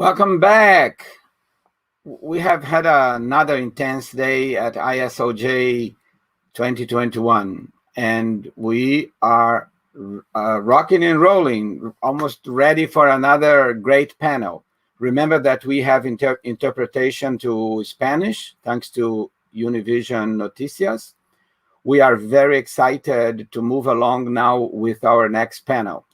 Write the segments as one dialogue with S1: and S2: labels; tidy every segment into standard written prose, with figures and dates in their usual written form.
S1: Welcome back. We have had another intense day at ISOJ 2021, and we are rocking and rolling, almost ready for another great panel. Remember that we have interpretation to Spanish, thanks to Univision Noticias. We are very excited to move along now with our next panel,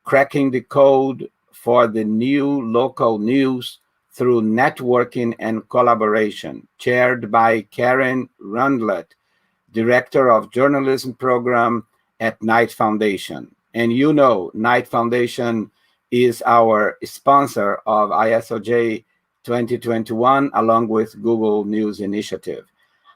S1: cracking the code for the new local news through networking and collaboration, chaired by Karen Rundlet, Director of Journalism Program at Knight Foundation. And you know, Knight Foundation is our sponsor of ISOJ 2021, along with Google News Initiative.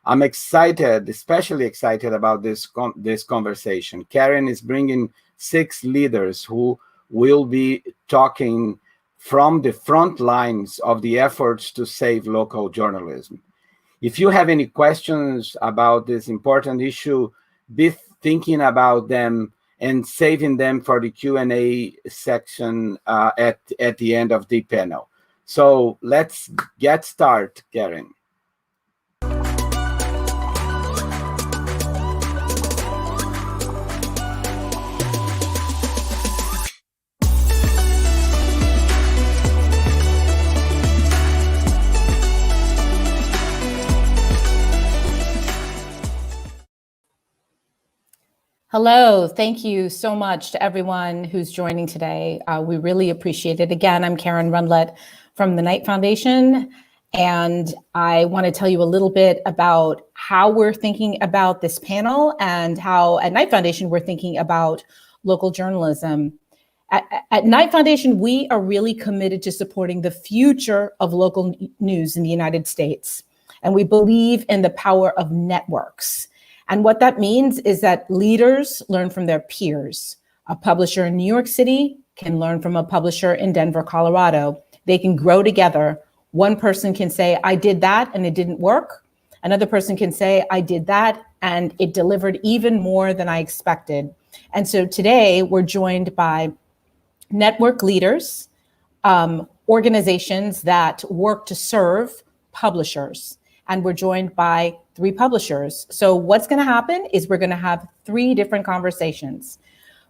S1: I'm excited, especially excited about this conversation. Karen is bringing 6 leaders who will be talking from the front lines of the efforts to save local journalism. If you have any questions about this important issue, be thinking about them and saving them for the Q&A section at the end of the panel. So let's get started, Karen.
S2: Hello, thank you so much to everyone who's joining today. We really appreciate it. Again, I'm Karen Rundlet from the Knight Foundation, and I want to tell you a little bit about how we're thinking about this panel and how at Knight Foundation we're thinking about local journalism. At Knight Foundation, we are really committed to supporting the future of local news in the United States, and we believe in the power of networks. And what that means is that leaders learn from their peers. A publisher in New York City can learn from a publisher in Denver, Colorado. They can grow together. One person can say, I did that and it didn't work. Another person can say, I did that and it delivered even more than I expected. And so today we're joined by network leaders, organizations that work to serve publishers. And we're joined by 3 publishers. So what's going to happen is we're going to have 3 different conversations.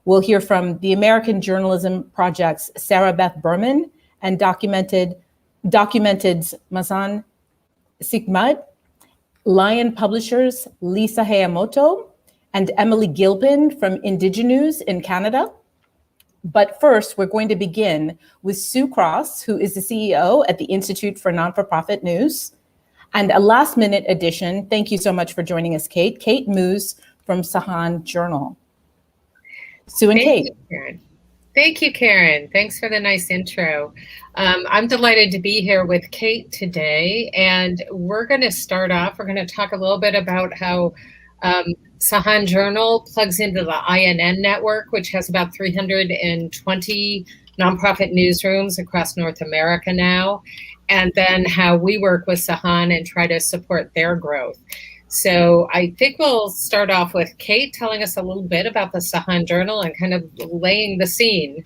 S2: We'll hear from the American Journalism Project's Sarabeth Berman and Documented's Mazin, Sidahmed, Lion Publishers' Lisa Heyamoto, and Emilee Gilpin from Indiginews in Canada. But first, we're going to begin with Sue Cross, who is the CEO at the Institute for Non-for-Profit News. And a last-minute addition, thank you so much for joining us, Kate. Kate Moos from SAHAN Journal. Sue and Kate.
S3: Thank you, Karen. Thanks for the nice intro. I'm delighted to be here with Kate today, and we're going to start off. We're going to talk a little bit about how SAHAN Journal plugs into the INN network, which has about 320 nonprofit newsrooms across North America now, and then how we work with SAHAN and try to support their growth. So I think we'll start off with Kate telling us a little bit about the SAHAN Journal and kind of laying the scene.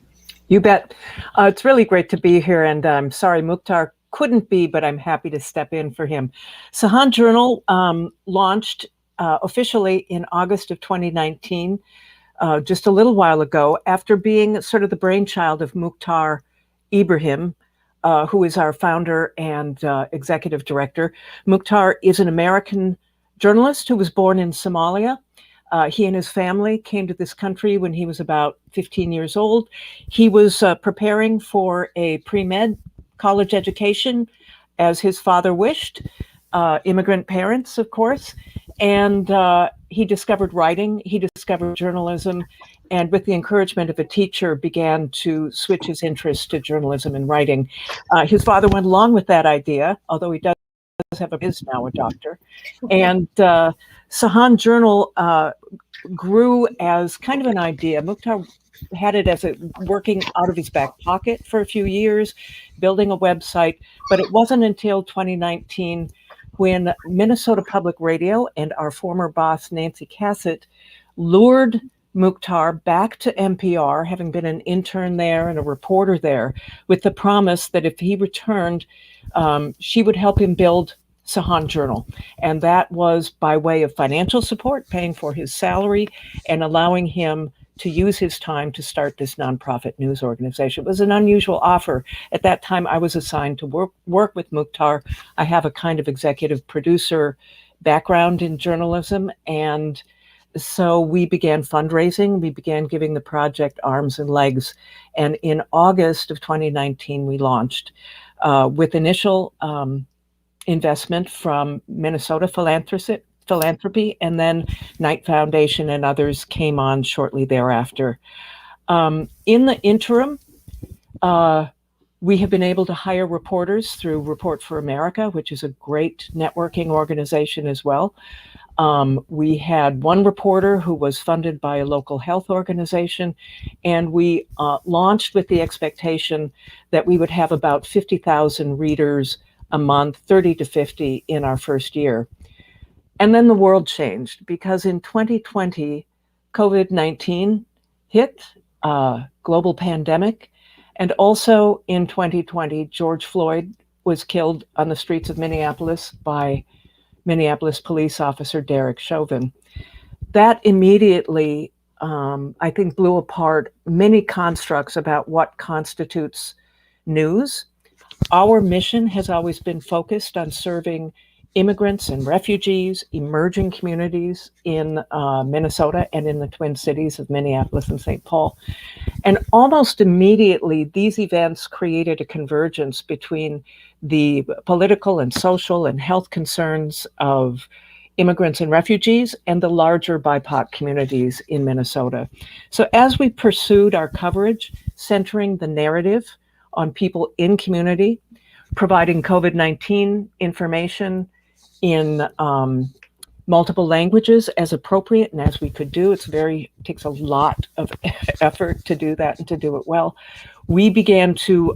S4: You bet. It's really great to be here, and I'm sorry Mukhtar couldn't be, but I'm happy to step in for him. SAHAN Journal launched officially in August of 2019, just a little while ago, after being sort of the brainchild of Mukhtar Ibrahim, who is our founder and executive director. Mukhtar is an American journalist who was born in Somalia. He and his family came to this country when he was about 15 years old. He was preparing for a pre-med college education, as his father wished, immigrant parents, of course. And he discovered writing, he discovered journalism, and with the encouragement of a teacher, began to switch his interest to journalism and writing. His father went along with that idea, although he does have is now a doctor. And SAHAN Journal grew as kind of an idea. Mukhtar had it as a working out of his back pocket for a few years, building a website, but it wasn't until 2019 when Minnesota Public Radio and our former boss, Nancy Cassett, lured Mukhtar back to NPR, having been an intern there and a reporter there, with the promise that if he returned, she would help him build SAHAN Journal. And that was by way of financial support, paying for his salary and allowing him to use his time to start this nonprofit news organization. It was an unusual offer. At that time, I was assigned to work with Mukhtar. I have a kind of executive producer background in journalism, and so we began fundraising. We began giving the project arms and legs. And in August of 2019, we launched with initial investment from Minnesota Philanthropy, and then Knight Foundation and others came on shortly thereafter. In the interim, we have been able to hire reporters through Report for America, which is a great networking organization as well. We had one reporter who was funded by a local health organization, and we launched with the expectation that we would have about 50,000 readers a month, 30 to 50 in our first year. And then the world changed, because in 2020, COVID-19 hit, global pandemic, and also in 2020, George Floyd was killed on the streets of Minneapolis by Minneapolis police officer Derek Chauvin. That immediately, I think, blew apart many constructs about what constitutes news. Our mission has always been focused on serving immigrants and refugees, emerging communities in Minnesota and in the Twin Cities of Minneapolis and St. Paul. And almost immediately, these events created a convergence between the political and social and health concerns of immigrants and refugees and the larger BIPOC communities in Minnesota. So as we pursued our coverage, centering the narrative on people in community, providing COVID-19 information in multiple languages as appropriate and as we could do. It takes a lot of effort to do that and to do it well. We began to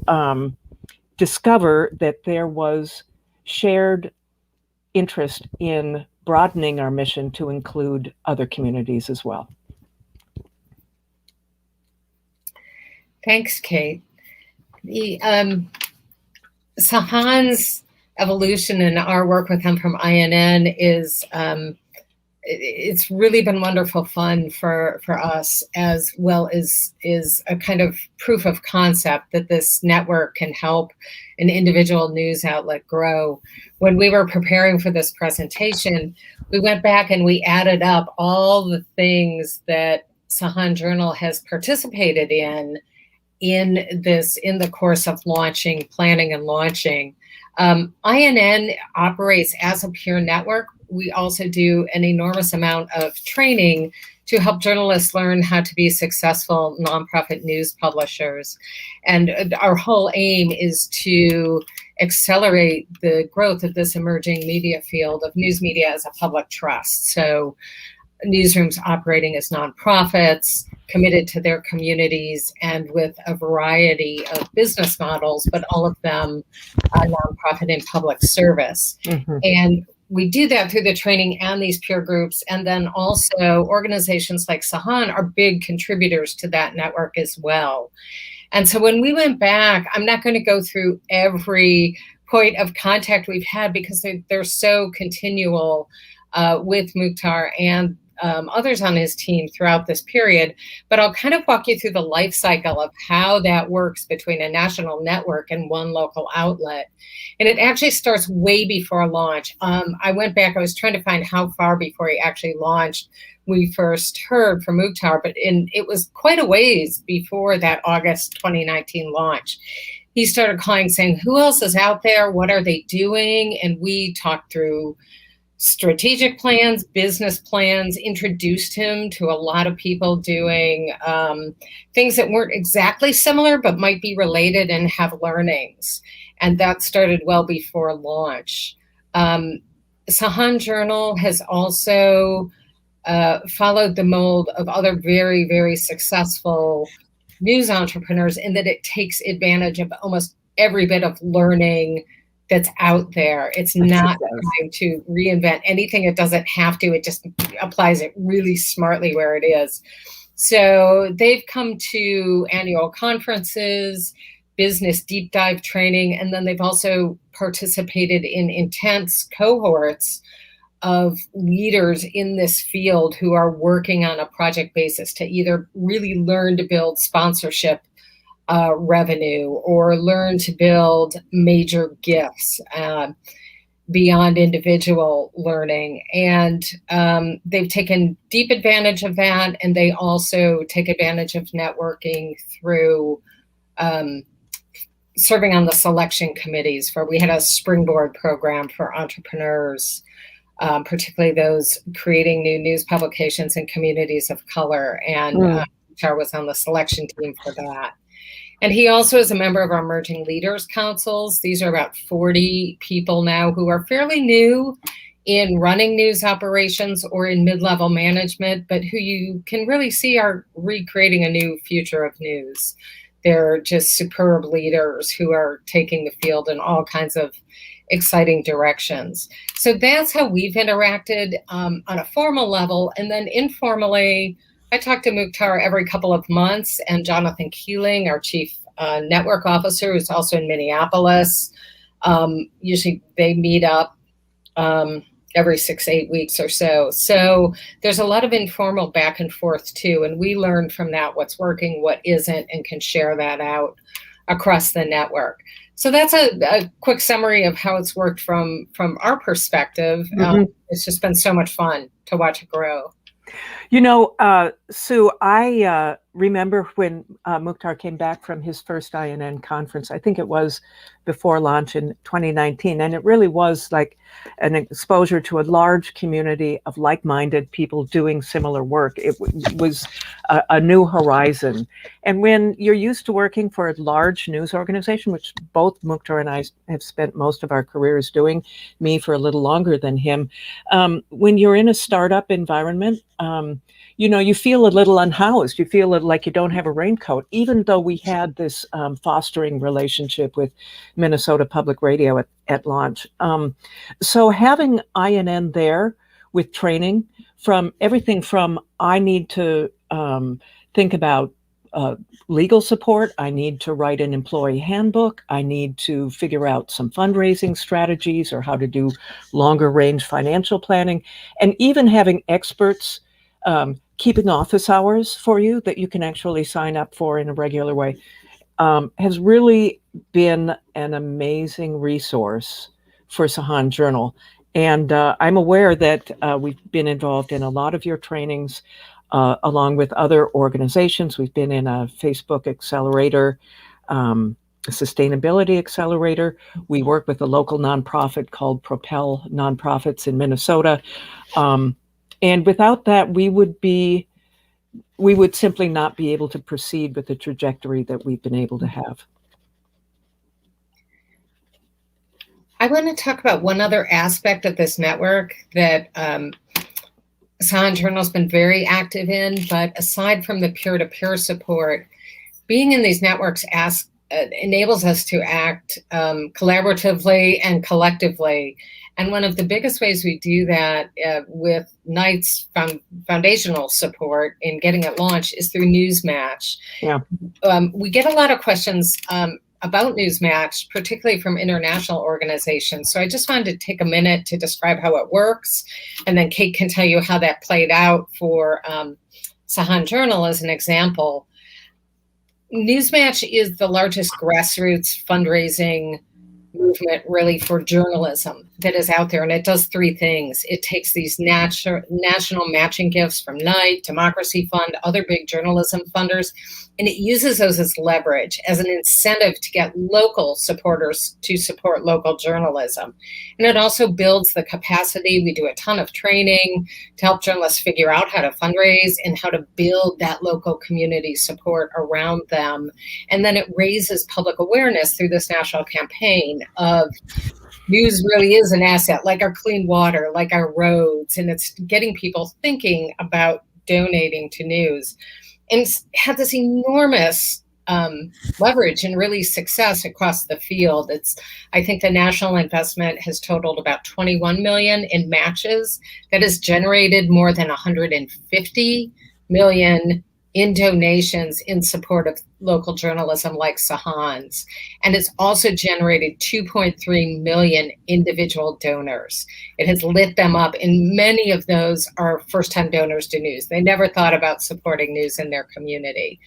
S4: discover that there was shared interest in broadening our mission to include other communities as well.
S3: Thanks, Kate. The SAHAN's evolution and our work with them from INN is it's really been wonderful fun for us, as well as is a kind of proof of concept that this network can help an individual news outlet grow. When we were preparing for this presentation, we went back and we added up all the things that SAHAN Journal has participated in the course of planning and launching. INN operates as a peer network. We also do an enormous amount of training to help journalists learn how to be successful nonprofit news publishers. And our whole aim is to accelerate the growth of this emerging media field of news media as a public trust. So newsrooms operating as nonprofits, committed to their communities, and with a variety of business models, but all of them nonprofit and public service. Mm-hmm. And we do that through the training and these peer groups. And then also organizations like SAHAN are big contributors to that network as well. And so when we went back, I'm not going to go through every point of contact we've had because they're so continual with Mukhtar and others on his team throughout this period, but I'll kind of walk you through the life cycle of how that works between a national network and one local outlet. And it actually starts way before launch. I went back, I was trying to find how far before he actually launched we first heard from Mukhtar, but it was quite a ways before that August 2019 launch. He started calling saying, who else is out there? What are they doing? And we talked through strategic plans, business plans, introduced him to a lot of people doing things that weren't exactly similar, but might be related and have learnings. And that started well before launch. SAHAN Journal has also followed the mold of other very, very successful news entrepreneurs in that it takes advantage of almost every bit of learning that's out there. It's not trying to reinvent anything it doesn't have to. It just applies it really smartly where it is. So they've come to annual conferences, business deep dive training, and then they've also participated in intense cohorts of leaders in this field who are working on a project basis to either really learn to build sponsorship revenue or learn to build major gifts beyond individual learning. And they've taken deep advantage of that. And they also take advantage of networking through serving on the selection committees. We had a springboard program for entrepreneurs, particularly those creating new news publications in communities of color. And Char was on the selection team for that. And he also is a member of our Emerging Leaders Councils. These are about 40 people now who are fairly new in running news operations or in mid-level management, but who you can really see are recreating a new future of news. They're just superb leaders who are taking the field in all kinds of exciting directions. So that's how we've interacted on a formal level. And then informally, I talk to Mukhtar every couple of months, and Jonathan Keeling, our chief network officer, who's also in Minneapolis. Usually they meet up every 6-8 weeks or so. So there's a lot of informal back and forth too. And we learn from that what's working, what isn't, and can share that out across the network. So that's a quick summary of how it's worked from our perspective. It's just been so much fun to watch it grow.
S4: You know, Sue, I remember when Mukhtar came back from his first INN conference. I think it was before launch in 2019. And it really was like an exposure to a large community of like-minded people doing similar work. It was a new horizon. And when you're used to working for a large news organization, which both Mukhtar and I have spent most of our careers doing, me for a little longer than him, when you're in a startup environment, you know, you feel a little unhoused. You feel like you don't have a raincoat, even though we had this fostering relationship with Minnesota Public Radio at launch. So having INN there with training from everything from I need to think about legal support, I need to write an employee handbook, I need to figure out some fundraising strategies or how to do longer range financial planning, and even having experts keeping office hours for you that you can actually sign up for in a regular way has really been an amazing resource for SAHAN Journal. And I'm aware that we've been involved in a lot of your trainings along with other organizations. We've been in a Facebook accelerator, a sustainability accelerator. We work with a local nonprofit called Propel Nonprofits in Minnesota. And without that, we would simply not be able to proceed with the trajectory that we've been able to have.
S3: I want to talk about one other aspect of this network that SAHAN Journal has been very active in, but aside from the peer-to-peer support, being in these networks enables us to act collaboratively and collectively. And one of the biggest ways we do that with Knight's foundational support in getting it launched is through Newsmatch.
S4: Yeah.
S3: We get a lot of questions about Newsmatch, particularly from international organizations. So I just wanted to take a minute to describe how it works, and then Kate can tell you how that played out for SAHAN Journal as an example. Newsmatch is the largest grassroots fundraising movement really for journalism that is out there, and it does three things. It takes these national matching gifts from Knight, Democracy Fund, other big journalism funders, and it uses those as leverage, as an incentive to get local supporters to support local journalism. And it also builds the capacity. We do a ton of training to help journalists figure out how to fundraise and how to build that local community support around them. And then it raises public awareness through this national campaign of news really is an asset, like our clean water, like our roads, and it's getting people thinking about donating to news. And it's had this enormous leverage and really success across the field. I think the national investment has totaled about 21 million in matches. That has generated more than 150 million in donations in support of local journalism like SAHAN's. And it's also generated 2.3 million individual donors. It has lit them up, and many of those are first-time donors to news. They never thought about supporting news in their community.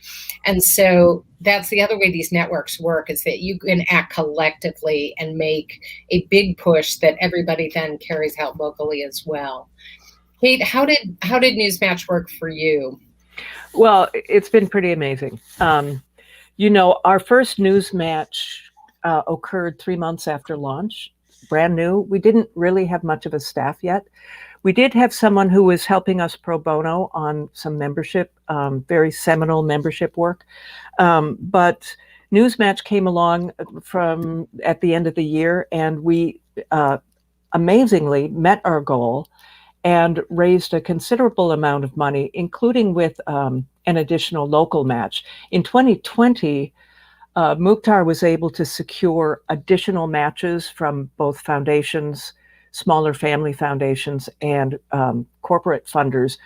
S3: And so that's the other way these networks work, is that you can act collectively and make a big push that everybody then carries out locally as well. Kate, how did Newsmatch work for you?
S4: Well, it's been pretty amazing. You know, our first Newsmatch occurred 3 months after launch, brand new. We didn't really have much of a staff yet. We did have someone who was helping us pro bono on some membership, very seminal membership work. But Newsmatch came along from at the end of the year, and we amazingly met our goal and raised a considerable amount of money, including with an additional local match. In 2020, Mukhtar was able to secure additional matches from both foundations, smaller family foundations, and corporate funders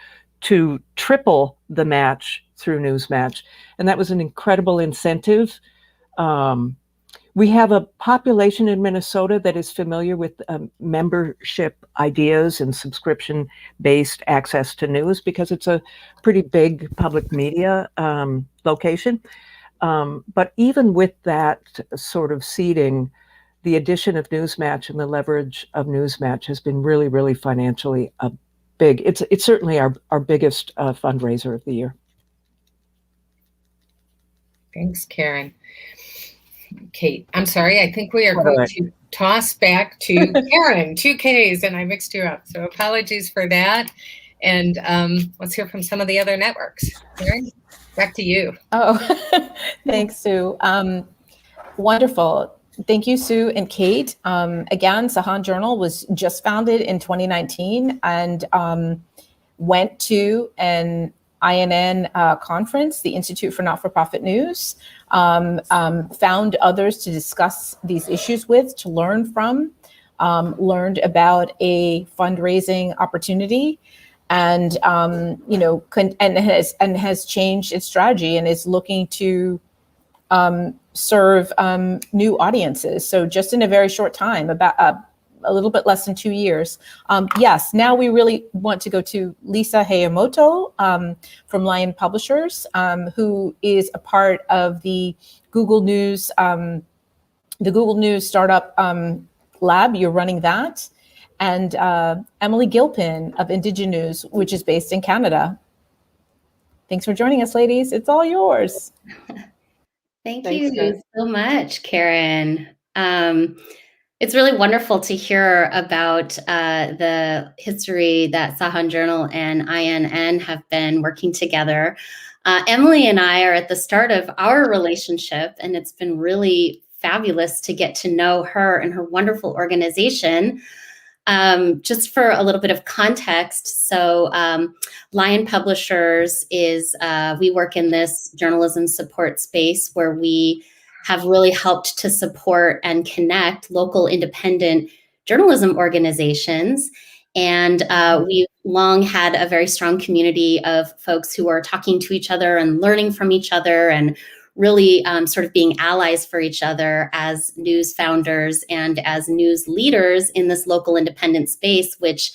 S4: to triple the match through Newsmatch. And that was an incredible incentive. We have a population in Minnesota that is familiar with membership ideas and subscription-based access to news, because it's a pretty big public media location. But even with that sort of seeding, the addition of Newsmatch and the leverage of Newsmatch has been really, really financially big. It's certainly our biggest fundraiser of the year.
S3: Thanks, Karen. Kate, I'm sorry. I think we are going to toss back to Karen, 2 Ks, and I mixed you up. So apologies for that. And let's hear from some of the other networks. Karen, back to you.
S2: Oh, thanks, Sue. Wonderful. Thank you, Sue and Kate. Again, SAHAN Journal was just founded in 2019 and went to an INN conference, the Institute for Not-for-Profit News, found others to discuss these issues with, to learn from, learned about a fundraising opportunity, and has changed its strategy and is looking to serve new audiences. So just in a very short time, about a little bit less than 2 years. Yes, now we really want to go to Lisa Heyamoto from Lion Publishers, who is a part of the Google News Startup Lab. You're running that. And Emilee Gilpin of Indiginews, which is based in Canada. Thanks for joining us, ladies. It's all yours.
S5: Thanks, you so much, Karen. It's really wonderful to hear about the history that SAHAN Journal and INN have been working together. Emilee and I are at the start of our relationship, and it's been really fabulous to get to know her and her wonderful organization. Just for a little bit of context, so Lion Publishers is, we work in this journalism support space where we have really helped to support and connect local independent journalism organizations. And we've long had a very strong community of folks who are talking to each other and learning from each other and really sort of being allies for each other as news founders and as news leaders in this local independent space, which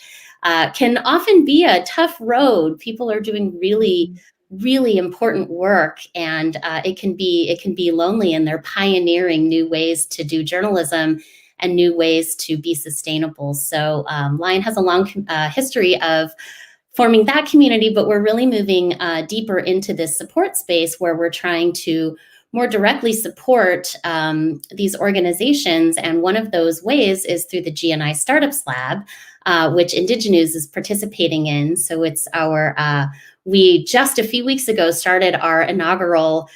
S5: can often be a tough road. People are doing really important work, and it can be lonely, and they're pioneering new ways to do journalism and new ways to be sustainable. So Lion has a long history of forming that community, but we're really moving deeper into this support space where we're trying to more directly support these organizations. And one of those ways is through the GNI Startups Lab, which Indiginews is participating in. So it's we just a few weeks ago started our inaugural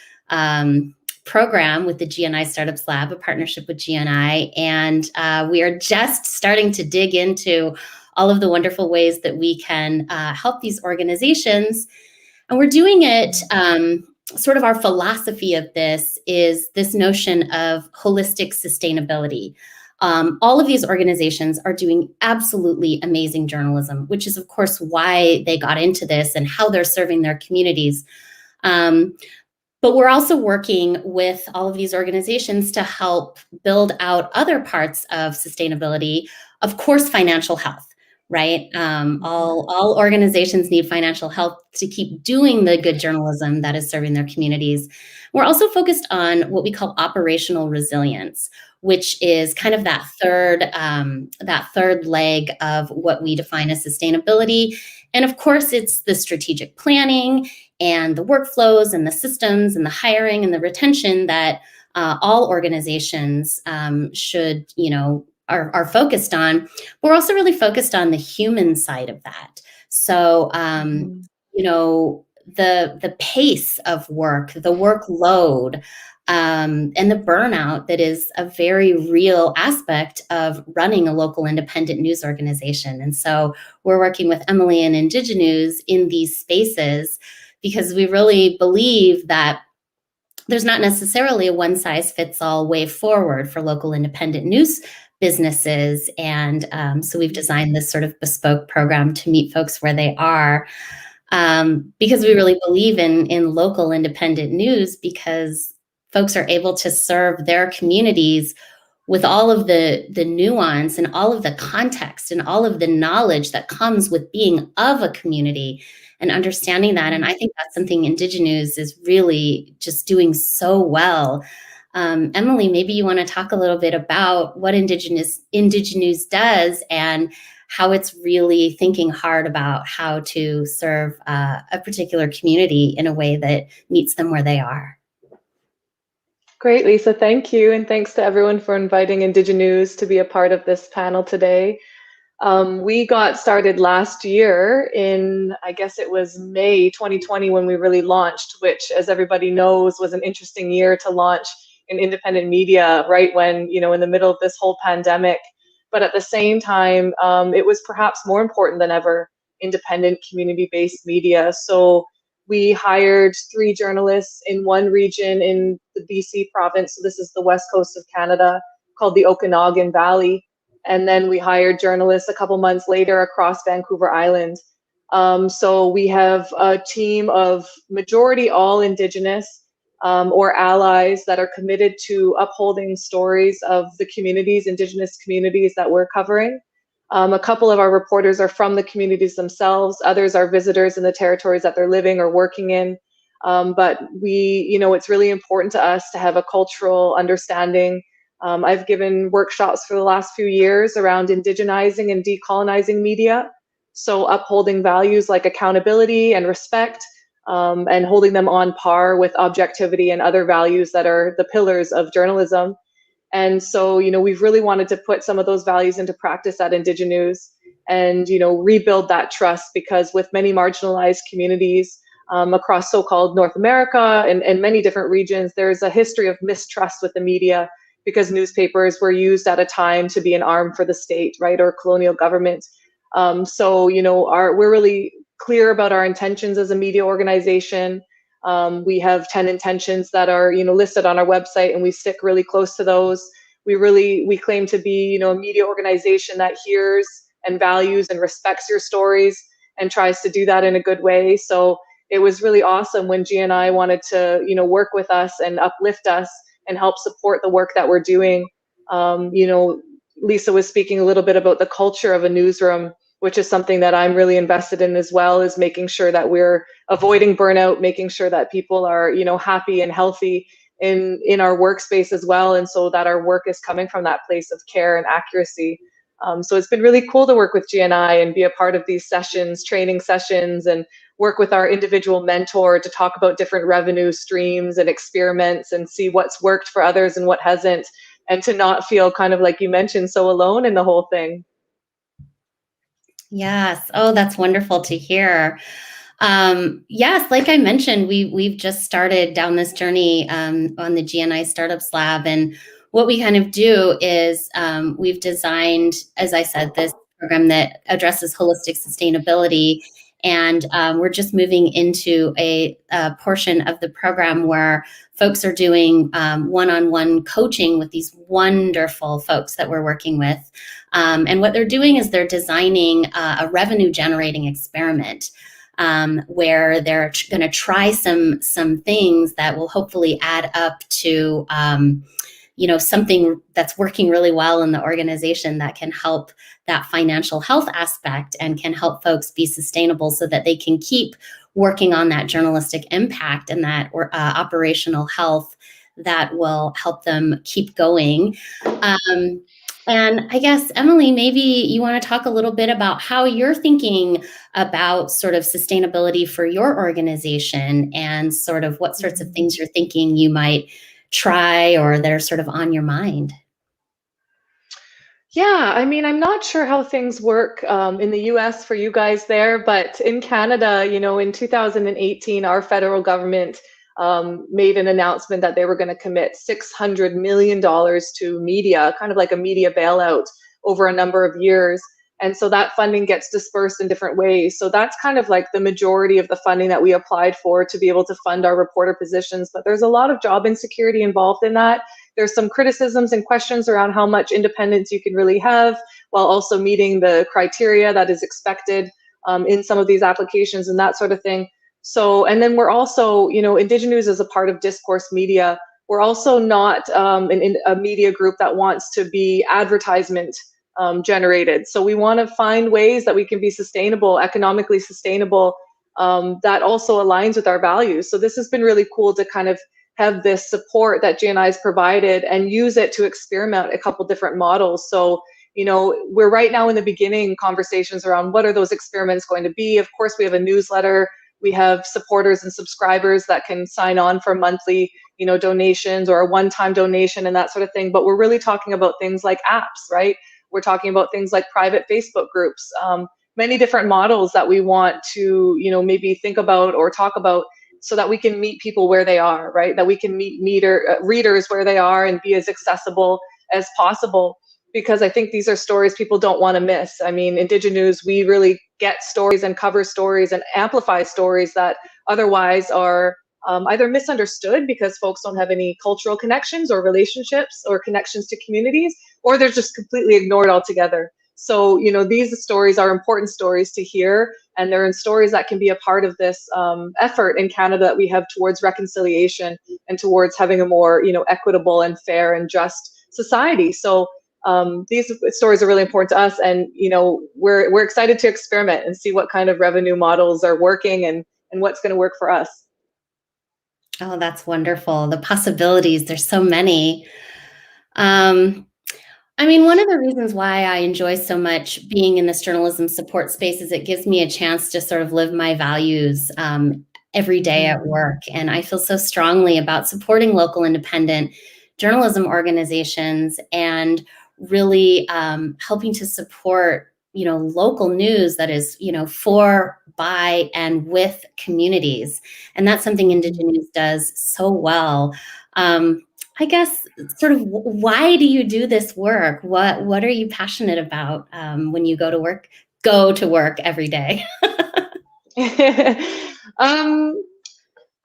S5: program with the GNI Startups Lab, a partnership with GNI. And we are just starting to dig into all of the wonderful ways that we can help these organizations. And we're doing it, sort of our philosophy of this is this notion of holistic sustainability. All of these organizations are doing absolutely amazing journalism, which is, of course, why they got into this and how they're serving their communities. But we're also working with all of these organizations to help build out other parts of sustainability, of course, financial health, right? All organizations need financial health to keep doing the good journalism that is serving their communities. We're also focused on what we call operational resilience, which is kind of that third leg of what we define as sustainability. And of course, it's the strategic planning and the workflows and the systems and the hiring and the retention that all organizations should, are focused on. We're also really focused on the human side of that. So, the pace of work, the workload, and the burnout that is a very real aspect of running a local independent news organization. And so we're working with Emilee and Indiginews in these spaces because we really believe that there's not necessarily a one-size-fits-all way forward for local independent news businesses. And so we've designed this sort of bespoke program to meet folks where they are, because we really believe in local independent news, because folks are able to serve their communities with all of the nuance and all of the context and all of the knowledge that comes with being of a community and understanding that. And I think that's something Indiginews is really just doing so well. Emilee, maybe you want to talk a little bit about what Indiginews does and how it's really thinking hard about how to serve a particular community in a way that meets them where they are.
S6: Great, Lisa, thank you. And thanks to everyone for inviting Indiginews to be a part of this panel today. We got started last year in, I guess it was May 2020 when we really launched, which, as everybody knows, was an interesting year to launch in independent media, right when, in the middle of this whole pandemic. But at the same time, it was perhaps more important than ever, independent community-based media. So we hired 3 journalists in one region in the BC province. So this is the west coast of Canada, called the Okanagan Valley. And then we hired journalists a couple months later across Vancouver Island. So we have a team of majority all Indigenous or allies that are committed to upholding stories of the communities, Indigenous communities that we're covering. A couple of our reporters are from the communities themselves. Others are visitors in the territories that they're living or working in. But it's really important to us to have a cultural understanding. I've given workshops for the last few years around indigenizing and decolonizing media. So upholding values like accountability and respect, and holding them on par with objectivity and other values that are the pillars of journalism. And so, we've really wanted to put some of those values into practice at Indiginews and, rebuild that trust, because with many marginalized communities across so-called North America and many different regions, there's a history of mistrust with the media, because newspapers were used at a time to be an arm for the state, right, or colonial government. So, we're really clear about our intentions as a media organization. We have 10 intentions that are, listed on our website, and we stick really close to those. We claim to be, a media organization that hears and values and respects your stories and tries to do that in a good way. So it was really awesome when GNI wanted to, work with us and uplift us and help support the work that we're doing. Lisa was speaking a little bit about the culture of a newsroom, which is something that I'm really invested in as well, is making sure that we're avoiding burnout, making sure that people are, happy and healthy in our workspace as well. And so that our work is coming from that place of care and accuracy. So it's been really cool to work with GNI and be a part of these sessions, training sessions, and work with our individual mentor to talk about different revenue streams and experiments and see what's worked for others and what hasn't, and to not feel kind of, like you mentioned, so alone in the whole thing.
S5: Yes. Oh, that's wonderful to hear. Yes, like I mentioned, we've just started down this journey on the GNI Startups Lab, and what we kind of do is we've designed, as I said, this program that addresses holistic sustainability, and we're just moving into a portion of the program where folks are doing one-on-one coaching with these wonderful folks that we're working with. And what they're doing is they're designing a revenue generating experiment. where they're going to try some things that will hopefully add up to something that's working really well in the organization that can help that financial health aspect and can help folks be sustainable so that they can keep working on that journalistic impact and that operational health that will help them keep going. And I guess, Emilee, maybe you want to talk a little bit about how you're thinking about sort of sustainability for your organization and sort of what sorts of things you're thinking you might try or that are sort of on your mind.
S6: Yeah, I mean, I'm not sure how things work in the US for you guys there, but in Canada, in 2018, our federal government made an announcement that they were going to commit $600 million to media, kind of like a media bailout over a number of years. And so that funding gets dispersed in different ways. So that's kind of like the majority of the funding that we applied for to be able to fund our reporter positions. But there's a lot of job insecurity involved in that. There's some criticisms and questions around how much independence you can really have while also meeting the criteria that is expected in some of these applications and that sort of thing. So, and then we're also, Indiginews is a part of Discourse Media. We're also not a media group that wants to be advertisement generated. So we want to find ways that we can be sustainable, economically sustainable, that also aligns with our values. So this has been really cool to kind of have this support that G&I has provided and use it to experiment a couple different models. So, we're right now in the beginning conversations around what are those experiments going to be. Of course, we have a newsletter. We have supporters and subscribers that can sign on for monthly, donations or a one-time donation and that sort of thing. But we're really talking about things like apps, right? We're talking about things like private Facebook groups, many different models that we want to, maybe think about or talk about so that we can meet people where they are, right? That we can meet readers where they are and be as accessible as possible. Because I think these are stories people don't want to miss. I mean, Indiginews, we really get stories and cover stories and amplify stories that otherwise are either misunderstood because folks don't have any cultural connections or relationships or connections to communities, or they're just completely ignored altogether. So, these stories are important stories to hear, and they're in stories that can be a part of this effort in Canada that we have towards reconciliation and towards having a more, equitable and fair and just society. So these stories are really important to us, and we're excited to experiment and see what kind of revenue models are working and what's going to work for us.
S5: Oh, that's wonderful. The possibilities, there's so many. I mean, one of the reasons why I enjoy so much being in this journalism support space is it gives me a chance to sort of live my values every day at work. And I feel so strongly about supporting local independent journalism organizations and really helping to support, local news that is, for, by, and with communities. And that's something Indiginews does so well. I guess sort of why do you do this work? What are you passionate about when you go to work every day?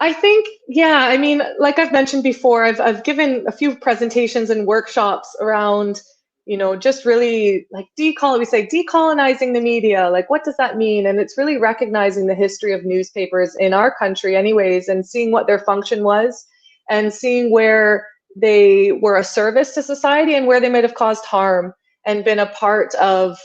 S6: I think, yeah, I mean, like I've mentioned before, I've given a few presentations and workshops around, just really like we say decolonizing the media. Like, what does that mean? And it's really recognizing the history of newspapers in our country anyways, and seeing what their function was and seeing where they were a service to society and where they might have caused harm and been a part of,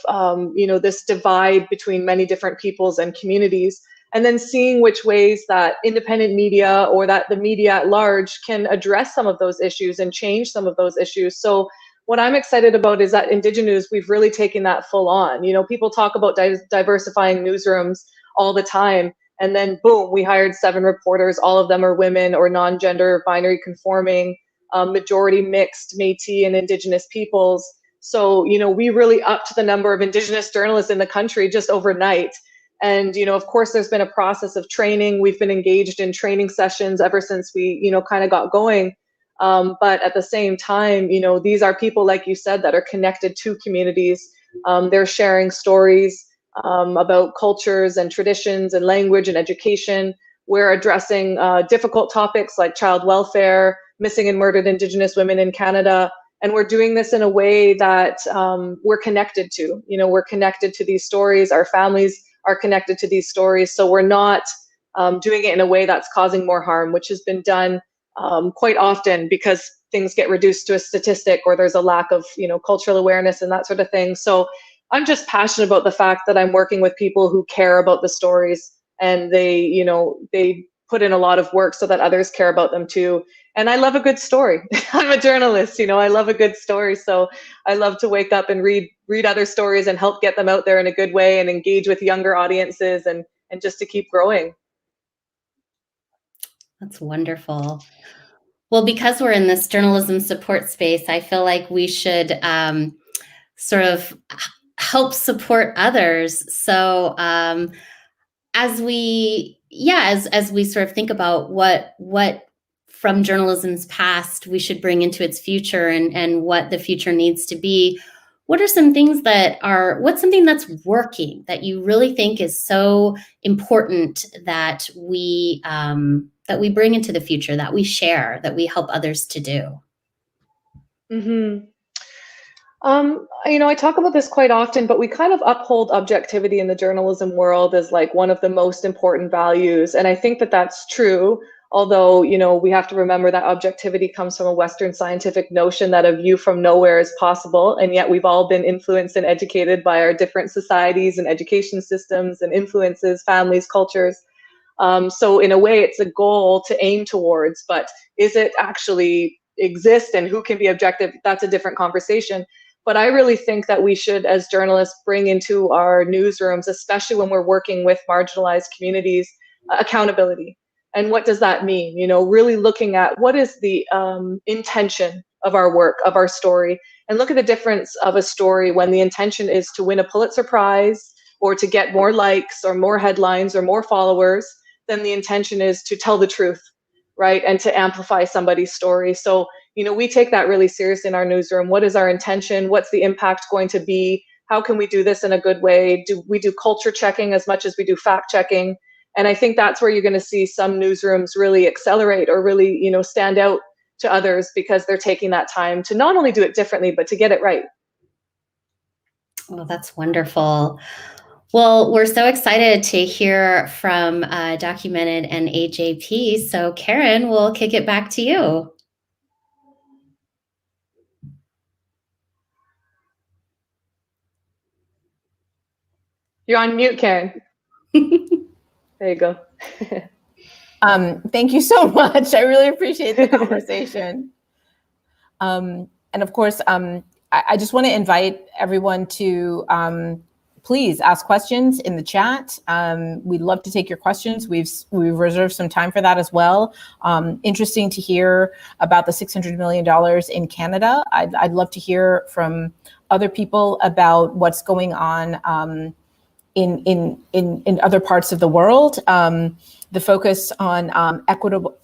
S6: this divide between many different peoples and communities. And then seeing which ways that independent media or that the media at large can address some of those issues and change some of those issues. So what I'm excited about is that Indiginews, we've really taken that full on. People talk about diversifying newsrooms all the time. And then boom, we hired 7 reporters. All of them are women or non-gender, binary conforming, majority mixed, Métis and Indigenous peoples. So, we really upped the number of Indigenous journalists in the country just overnight. And, of course, there's been a process of training. We've been engaged in training sessions ever since we, kind of got going. But at the same time, these are people, like you said, that are connected to communities. They're sharing stories about cultures and traditions and language and education. We're addressing difficult topics like child welfare, missing and murdered Indigenous women in Canada. And we're doing this in a way that we're connected to. We're connected to these stories. Our families are connected to these stories. So we're not doing it in a way that's causing more harm, which has been done quite often because things get reduced to a statistic or there's a lack of, cultural awareness and that sort of thing. So I'm just passionate about the fact that I'm working with people who care about the stories, and they put in a lot of work so that others care about them too. And I love a good story. I'm a journalist, I love a good story. So I love to wake up and read other stories and help get them out there in a good way and engage with younger audiences and just to keep growing.
S5: That's wonderful. Well, because we're in this journalism support space, I feel like we should sort of help support others. So as we sort of think about what from journalism's past we should bring into its future and what the future needs to be, what are some things what's something that's working that you really think is so important that we bring into the future, that we share, that we help others to do?
S6: Mm-hmm. I talk about this quite often, but we kind of uphold objectivity in the journalism world as like one of the most important values. And I think that that's true. Although, we have to remember that objectivity comes from a Western scientific notion that a view from nowhere is possible. And yet we've all been influenced and educated by our different societies and education systems and influences, families, cultures. So in a way, it's a goal to aim towards, but is it actually exist and who can be objective? That's a different conversation. But I really think that we should, as journalists, bring into our newsrooms, especially when we're working with marginalized communities, accountability. And what does that mean? Really looking at what is the intention of our work, of our story, and look at the difference of a story when the intention is to win a Pulitzer Prize or to get more likes or more headlines or more followers, then the intention is to tell the truth, right? And to amplify somebody's story. So, we take that really serious in our newsroom. What is our intention? What's the impact going to be? How can we do this in a good way? Do we do culture checking as much as we do fact checking? And I think that's where you're going to see some newsrooms really accelerate or really, stand out to others because they're taking that time to not only do it differently, but to get it right.
S5: Well, that's wonderful. Well, we're so excited to hear from Documented and AJP. So Karen, we'll kick it back to you.
S6: You're on mute, Karen. There you go.
S2: Thank you so much. I really appreciate the conversation. And of course, I just want to invite everyone to please ask questions in the chat. We'd love to take your questions. We've reserved some time for that as well. Interesting to hear about the $600 million in Canada. I'd love to hear from other people about what's going on in other parts of the world. The focus on equitable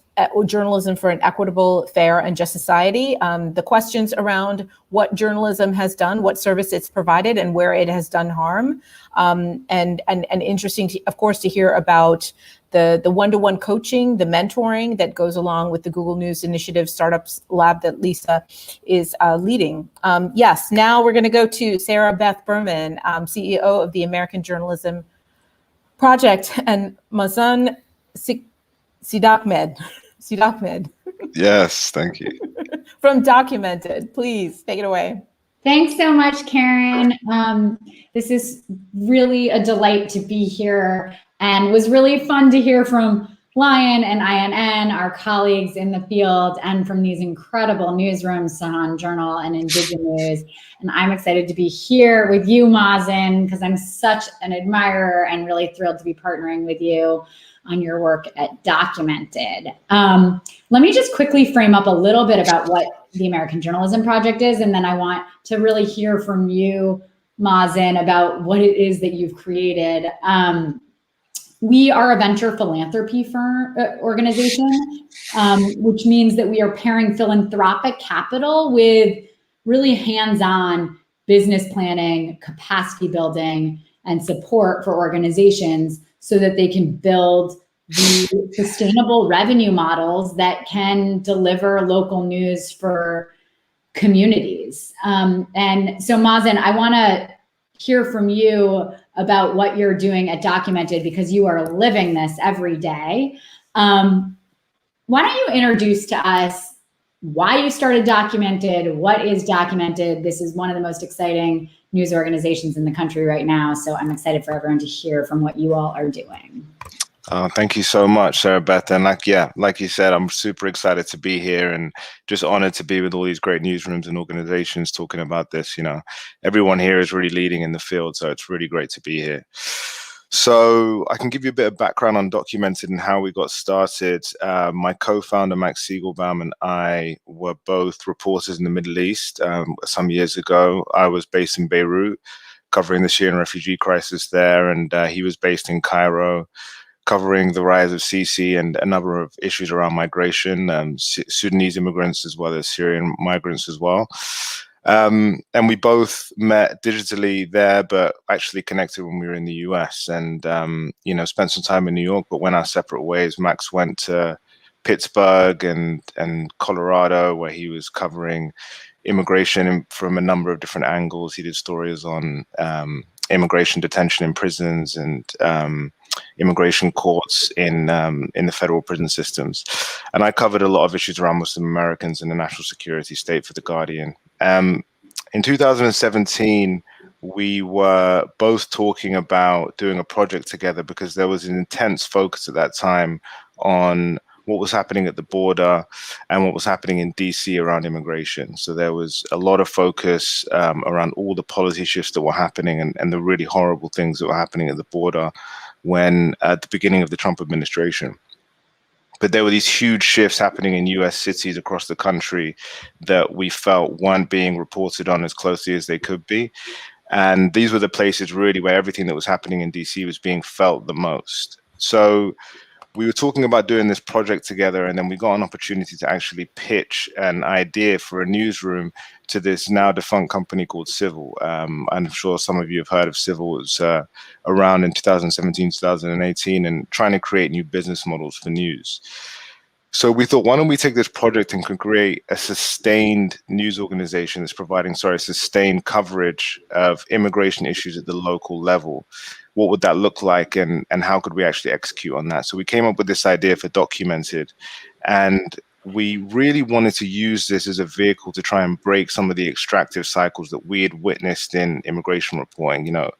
S2: journalism for an equitable, fair, and just society. The questions around what journalism has done, what service it's provided, and where it has done harm. And interesting, of course, to hear about the one-to-one coaching, the mentoring that goes along with the Google News Initiative Startups Lab that Lisa is leading. Yes, now we're going to go to Sarabeth Berman, CEO of the American Journalism Project, and Mazin Sidahmed.
S7: Yes, thank you.
S2: From Documented. Please take it away.
S8: Thanks so much, Karen. This is really a delight to be here, and was really fun to hear from Lion and INN, our colleagues in the field, and from these incredible newsrooms, SAHAN Journal and Indiginews. And I'm excited to be here with you, Mazin, because I'm such an admirer and really thrilled to be partnering with you on your work at Documented. Let me just quickly frame up a little bit about what the American Journalism Project is, and then I want to really hear from you, Mazin, about what it is that you've created. We are a venture philanthropy organization, which means that we are pairing philanthropic capital with really hands-on business planning, capacity building, and support for organizations so that they can build the sustainable revenue models that can deliver local news for communities. And so Mazin, I want to hear from you about what you're doing at Documented, because you are living this every day. Why don't you introduce to us why you started Documented, what is Documented? This is one of the most exciting news organizations in the country right now, so I'm excited for everyone to hear from what you all are doing.
S7: Thank you so much, Sarabeth. And like you said, I'm super excited to be here and just honored to be with all these great newsrooms and organizations talking about this. You know, everyone here is really leading in the field, so it's really great to be here. So I can give you a bit of background on Documented and how we got started. My co-founder, Max Siegelbaum, and I were both reporters in the Middle East some years ago. I was based in Beirut, covering the Syrian refugee crisis there, and he was based in Cairo, covering the rise of Sisi and a number of issues around migration, Sudanese immigrants as well as Syrian migrants as well. And we both met digitally there, but actually connected when we were in the US and, you know, spent some time in New York, but went our separate ways. Max went to Pittsburgh and Colorado, where he was covering immigration from a number of different angles. He did stories on immigration detention in prisons and immigration courts in the federal prison systems. And I covered a lot of issues around Muslim Americans and the national security state for The Guardian. In 2017, we were both talking about doing a project together because there was an intense focus at that time on what was happening at the border and what was happening in DC around immigration. So there was a lot of focus around all the policy shifts that were happening and the really horrible things that were happening at the border when at the beginning of the Trump administration. But there were these huge shifts happening in US cities across the country that we felt weren't being reported on as closely as they could be. And these were the places really where everything that was happening in DC was being felt the most. So we were talking about doing this project together, and then we got an opportunity to actually pitch an idea for a newsroom to this now defunct company called Civil. I'm sure some of you have heard of Civil. It was around in 2017, 2018, and trying to create new business models for news. So we thought, why don't we take this project and create a sustained news organization that's providing, sustained coverage of immigration issues at the local level. What would that look like, and how could we actually execute on that? So we came up with this idea for Documented, and we really wanted to use this as a vehicle to try and break some of the extractive cycles that we had witnessed in immigration reporting. You know,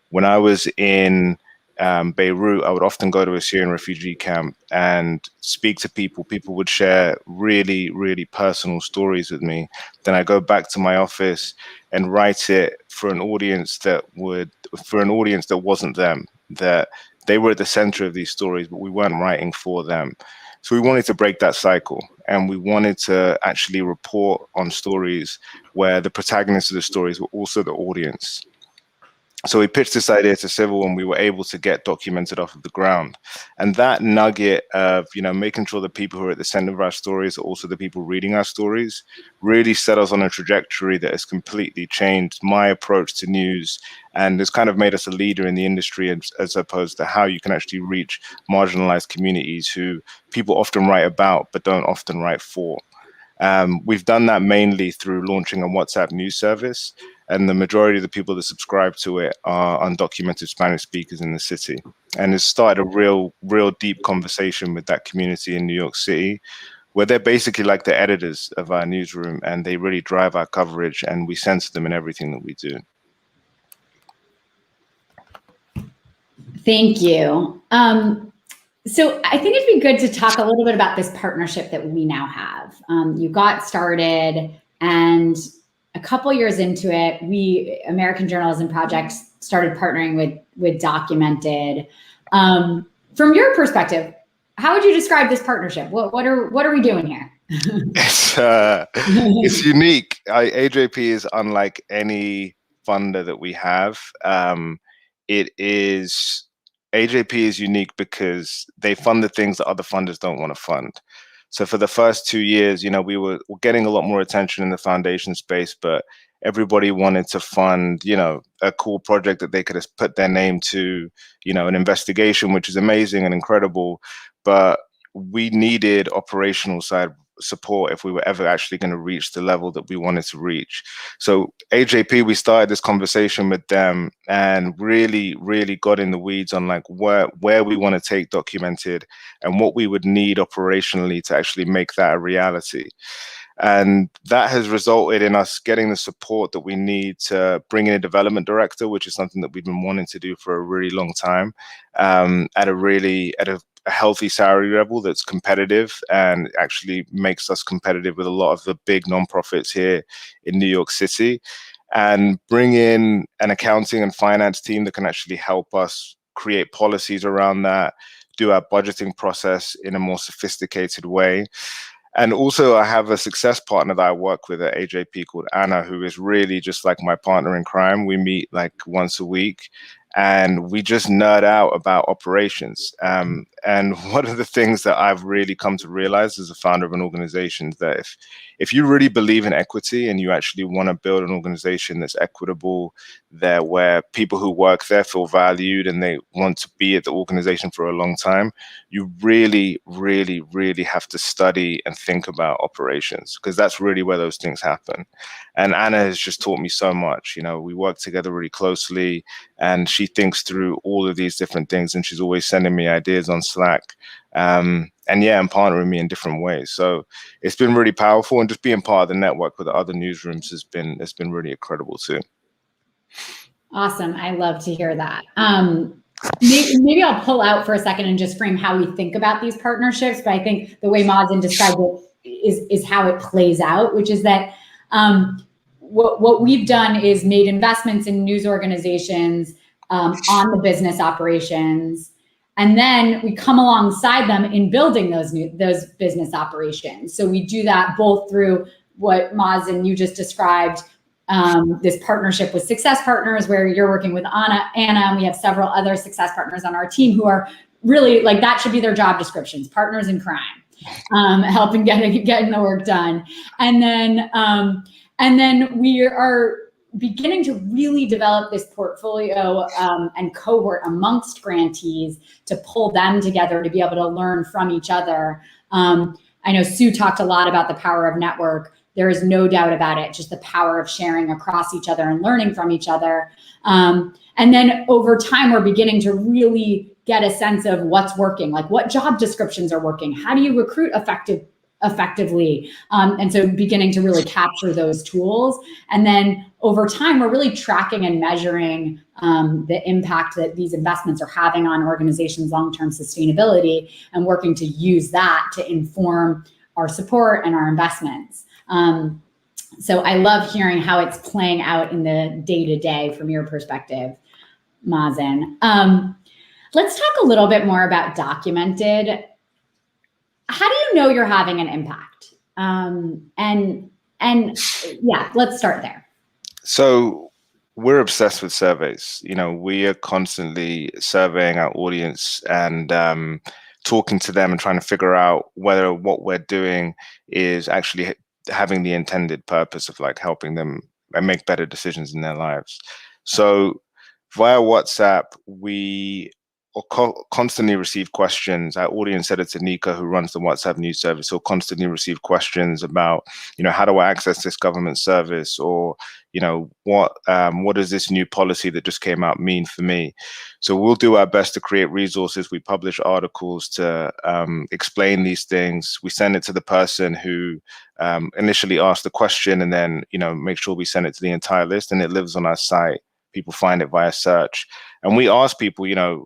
S7: when I was in Beirut, I would often go to a Syrian refugee camp and speak to people. People would share really, really personal stories with me. Then I go back to my office and write it for an audience that wasn't them, that they were at the center of these stories, but we weren't writing for them. So we wanted to break that cycle, and we wanted to actually report on stories where the protagonists of the stories were also the audience. So we pitched this idea to Civil, and we were able to get Documented off of the ground. And that nugget of, you know, making sure the people who are at the center of our stories are also the people reading our stories really set us on a trajectory that has completely changed my approach to news, and has kind of made us a leader in the industry as opposed to how you can actually reach marginalized communities who people often write about but don't often write for. We've done that mainly through launching a WhatsApp news service, and the majority of the people that subscribe to it are undocumented Spanish speakers in the city. And it's started a real deep conversation with that community in New York City, where they're basically like the editors of our newsroom, and they really drive our coverage, and we censor them in everything that we do.
S8: Thank you. So I think it'd be good to talk a little bit about this partnership that we now have. You got started, and a couple years into it, American Journalism Project started partnering with Documented. From your perspective, how would you describe this partnership? What are we doing here?
S7: It's unique. AJP is unlike any funder that we have. AJP is unique because they fund the things that other funders don't want to fund. So for the first 2 years, you know, we were getting a lot more attention in the foundation space, but everybody wanted to fund, you know, a cool project that they could have put their name to, you know, an investigation, which is amazing and incredible. But we needed operational side support if we were ever actually going to reach the level that we wanted to reach. So AJP, we started this conversation with them and really got in the weeds on like where we want to take documented and what we would need operationally to actually make that a reality. And that has resulted in us getting the support that we need to bring in a development director, which is something that we've been wanting to do for a really long time, at a healthy salary level that's competitive and actually makes us competitive with a lot of the big nonprofits here in New York City, and bring in an accounting and finance team that can actually help us create policies around that, do our budgeting process in a more sophisticated way. And also I have a success partner that I work with at AJP called Anna, who is really just like my partner in crime. We meet like once a week and we just nerd out about operations. And one of the things that I've really come to realize as a founder of an organization is that if you really believe in equity and you actually want to build an organization that's equitable, there where people who work there feel valued and they want to be at the organization for a long time, you really have to study and think about operations, because that's really where those things happen. And Anna has just taught me so much. You know, we work together really closely and she thinks through all of these different things and she's always sending me ideas on Slack. And partnering me in different ways. So it's been really powerful, and just being part of the network with the other newsrooms has been really incredible too.
S8: Awesome. I love to hear that. Maybe I'll pull out for a second and just frame how we think about these partnerships. But I think the way Mazin described it is how it plays out, which is that what we've done is made investments in news organizations on the business operations. And then we come alongside them in building those business operations. So we do that both through what Mazin you just described, this partnership with Success Partners, where you're working with Anna, and we have several other Success Partners on our team who are really like, that should be their job descriptions, partners in crime, helping getting the work done. And then we are beginning to really develop this portfolio and cohort amongst grantees to pull them together to be able to learn from each other. I know Sue talked a lot about the power of network. There is no doubt about it, just the power of sharing across each other and learning from each other. And then over time, we're beginning to really get a sense of what's working, like what job descriptions are working, how do you recruit effectively? And so beginning to really capture those tools. And then over time, we're really tracking and measuring the impact that these investments are having on organizations' long-term sustainability, and working to use that to inform our support and our investments. So I love hearing how it's playing out in the day-to-day from your perspective, Mazin. Let's talk a little bit more about documented. How do you know you're having an impact? And yeah, let's start there.
S7: So we're obsessed with surveys. You know, we are constantly surveying our audience and talking to them and trying to figure out whether what we're doing is actually having the intended purpose of like helping them and make better decisions in their lives. So via WhatsApp, we constantly receive questions. Our audience editor, Nika, who runs the WhatsApp news service, will constantly receive questions about, you know, how do I access this government service? Or, you know, what does this new policy that just came out mean for me? So we'll do our best to create resources. We publish articles to explain these things. We send it to the person who initially asked the question, and then, you know, make sure we send it to the entire list, and it lives on our site. People find it via search. And we ask people, you know,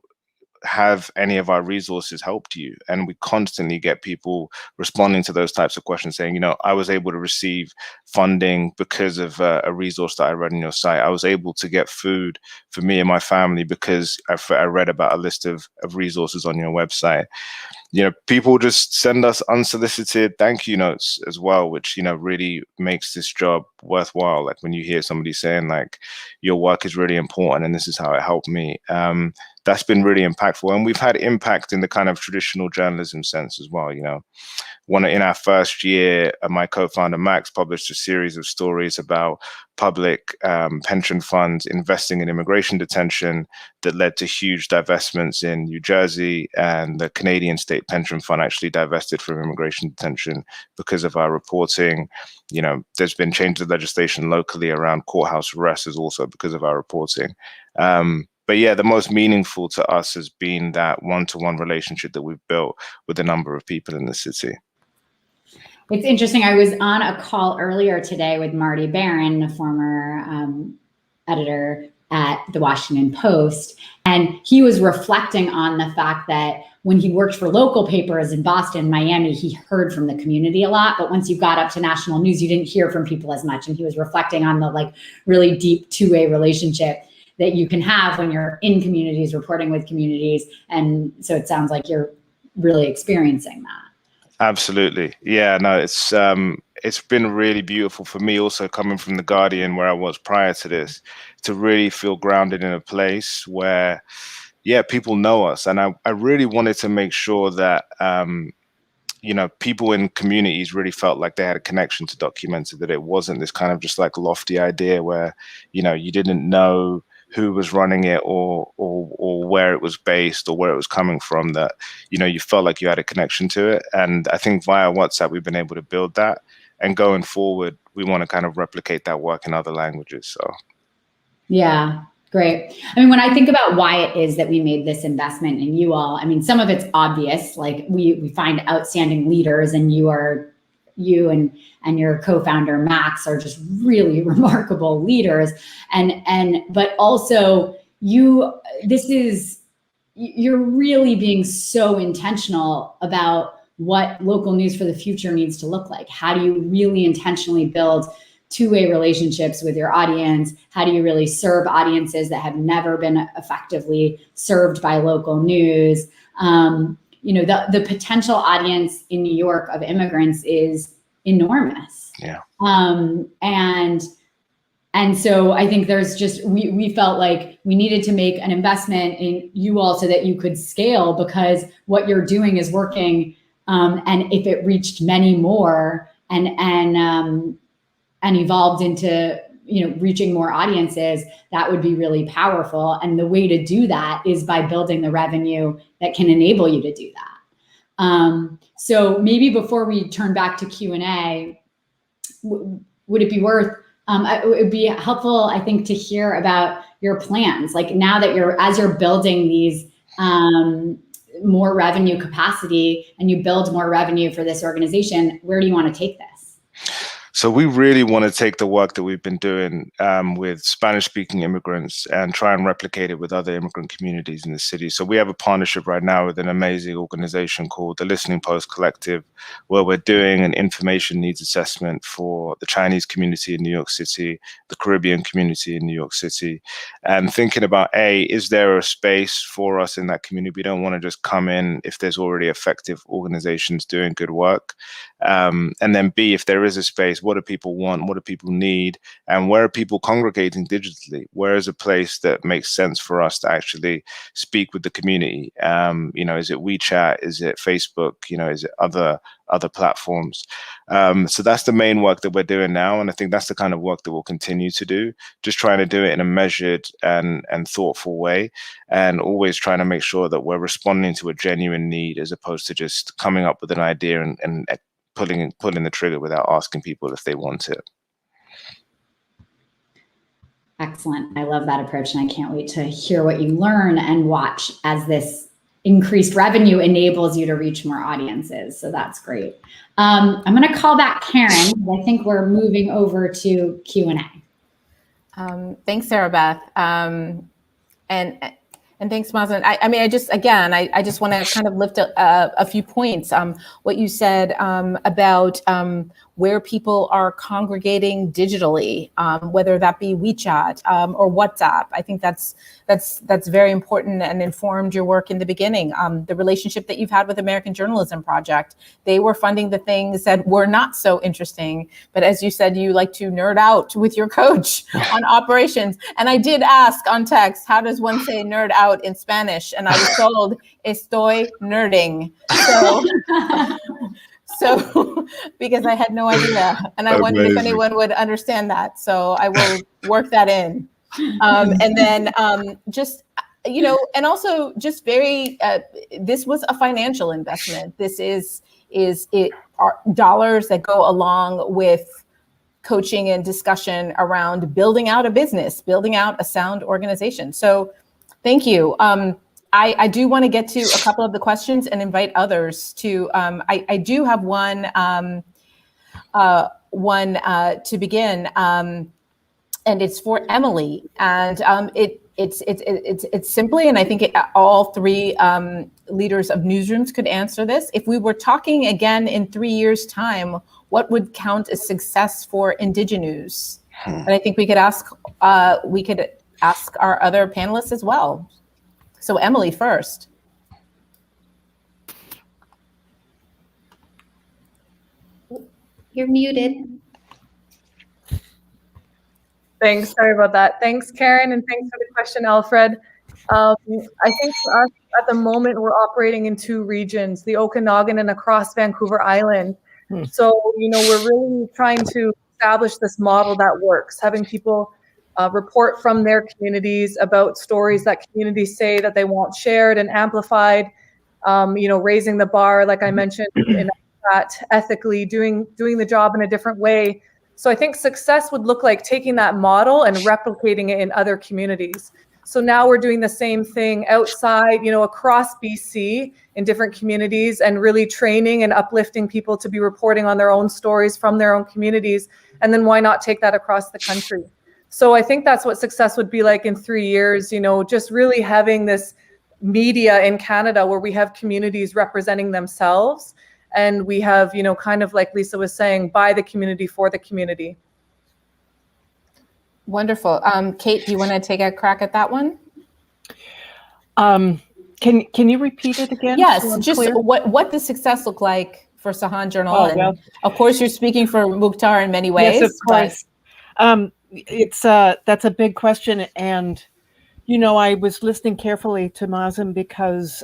S7: have any of our resources helped you? And we constantly get people responding to those types of questions saying, you know, I was able to receive funding because of a resource that I read on your site. I was able to get food for me and my family because I read about a list of resources on your website. You know, people just send us unsolicited thank you notes as well, which, you know, really makes this job worthwhile. Like when you hear somebody saying like, your work is really important and this is how it helped me. that's been really impactful. And we've had impact in the kind of traditional journalism sense as well. In our first year, my co-founder Max published a series of stories about public pension funds investing in immigration detention that led to huge divestments in New Jersey, and the Canadian State Pension Fund actually divested from immigration detention because of our reporting. There's been changes of legislation locally around courthouse arrests also because of our reporting. But yeah, the most meaningful to us has been that one-to-one relationship that we've built with a number of people in the city.
S8: It's interesting. I was on a call earlier today with Marty Barron, a former editor at the Washington Post, and he was reflecting on the fact that when he worked for local papers in Boston, Miami, he heard from the community a lot, but once you got up to national news, you didn't hear from people as much. And he was reflecting on the really deep two-way relationship that you can have when you're in communities, reporting with communities. And so it sounds like you're really experiencing that.
S7: Absolutely. Yeah, no, it's been really beautiful for me also, coming from The Guardian, where I was prior to this, to really feel grounded in a place where, people know us. And I really wanted to make sure that, people in communities really felt like they had a connection to Documented, that it wasn't this kind of just lofty idea where, you didn't know who was running it or where it was based or where it was coming from, that, you felt like you had a connection to it. And I think via WhatsApp, we've been able to build that. And going forward, we want to kind of replicate that work in other languages. So.
S8: Yeah, great. I mean, when I think about why it is that we made this investment in you all, I mean, some of it's obvious, like we find outstanding leaders, and you and your co-founder Max are just really remarkable leaders. But also you're really being so intentional about what local news for the future needs to look like. How do you really intentionally build two-way relationships with your audience? How do you really serve audiences that have never been effectively served by local news? The potential audience in New York of immigrants is enormous.
S7: Yeah.
S8: And so I think there's just, we felt like we needed to make an investment in you all so that you could scale, because what you're doing is working. And if it reached many more and evolved into, reaching more audiences, that would be really powerful. And the way to do that is by building the revenue that can enable you to do that. So maybe before we turn back to Q&A, would it be it would be helpful, I think, to hear about your plans. Like, now that as you're building these more revenue capacity and you build more revenue for this organization, where do you want to take this?
S7: So we really want to take the work that we've been doing with Spanish-speaking immigrants and try and replicate it with other immigrant communities in the city. So we have a partnership right now with an amazing organization called the Listening Post Collective, where we're doing an information needs assessment for the Chinese community in New York City, the Caribbean community in New York City, and thinking about, A, is there a space for us in that community? We don't want to just come in if there's already effective organizations doing good work. And then B, if there is a space, what do people want? What do people need? And where are people congregating digitally? Where is a place that makes sense for us to actually speak with the community? Is it WeChat? Is it Facebook? Is it other platforms? So that's the main work that we're doing now. And I think that's the kind of work that we'll continue to do, just trying to do it in a measured and thoughtful way, and always trying to make sure that we're responding to a genuine need, as opposed to just coming up with an idea and pulling the trigger without asking people if they want it.
S8: Excellent. I love that approach, and I can't wait to hear what you learn and watch as this increased revenue enables you to reach more audiences. So that's great. I'm going to call back Karen. I think we're moving over to Q&A.
S2: Thanks, Sarabeth. And thanks, Mazin. I just want to kind of lift a few points. What you said about where people are congregating digitally, whether that be WeChat or WhatsApp. I think that's very important and informed your work in the beginning. The relationship that you've had with American Journalism Project, they were funding the things that were not so interesting. But as you said, you like to nerd out with your coach on operations. And I did ask on text, how does one say nerd out in Spanish? And I was told, estoy nerding. So because I had no idea, and I wondered if anyone would understand that. So I will work that in. And then just, you know, and also just very, this was a financial investment. This is dollars that go along with coaching and discussion around building out a business, building out a sound organization. So thank you. I do want to get to a couple of the questions and invite others to, I do have one to begin, and it's for Emilee. And it's simply, and I think all three leaders of newsrooms could answer this. If we were talking again in 3 years' time, what would count as success for Indiginews? And I think we could ask our other panelists as well. So Emilee first.
S5: You're muted.
S6: Thanks. Sorry about that. Thanks, Karen, and thanks for the question, Alfred. I think for us at the moment, we're operating in 2 regions, the Okanagan and across Vancouver Island. So, you know, we're really trying to establish this model that works, having people report from their communities about stories that communities say that they want shared and amplified, you know, raising the bar, like I mentioned, in that ethically, doing the job in a different way. So I think success would look like taking that model and replicating it in other communities. So now we're doing the same thing outside, you know, across BC in different communities, and really training and uplifting people to be reporting on their own stories from their own communities. And then why not take that across the country? So I think that's what success would be like in 3 years, you know, just really having this media in Canada where we have communities representing themselves. And we have, you know, kind of like Lisa was saying, by the community, for the community.
S2: Wonderful. Kate, do you want to take a crack at that one?
S4: Can you repeat it again?
S2: Yes, just what does success look like for SAHAN Journal?
S4: Oh,
S2: and
S4: well,
S2: of course, you're speaking for Mukhtar in many ways.
S4: Yes, of course. That's a big question. And, you know, I was listening carefully to Mazin because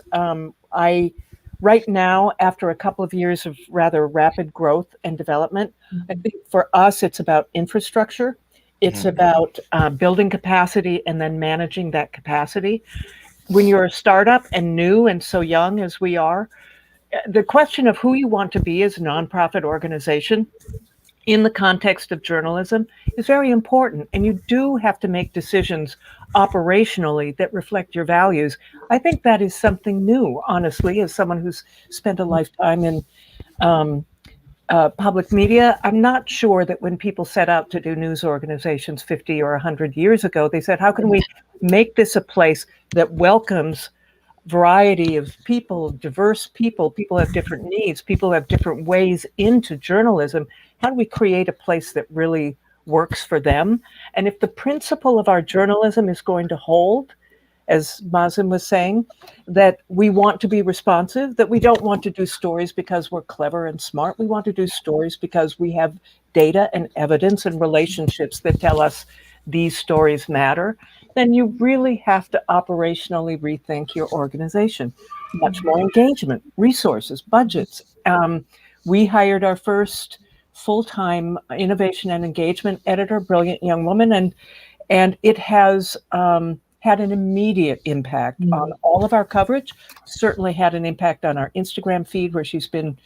S4: right now, after a couple of years of rather rapid growth and development, I think for us, it's about infrastructure. It's about building capacity and then managing that capacity. When you're a startup and new and so young as we are, the question of who you want to be as a nonprofit organization in the context of journalism is very important. And you do have to make decisions operationally that reflect your values. I think that is something new, honestly, as someone who's spent a lifetime in public media. I'm not sure that when people set out to do news organizations 50 or 100 years ago, they said, how can we make this a place that welcomes variety of people, diverse people? People have different needs. People have different ways into journalism. How do we create a place that really works for them? And if the principle of our journalism is going to hold, as Mazin was saying, that we want to be responsive, that we don't want to do stories because we're clever and smart. We want to do stories because we have data and evidence and relationships that tell us these stories matter. Then you really have to operationally rethink your organization. Much more engagement, resources, budgets. We hired our first full-time innovation and engagement editor, brilliant young woman, and it has had an immediate impact on all of our coverage, certainly had an impact on our Instagram feed where she's been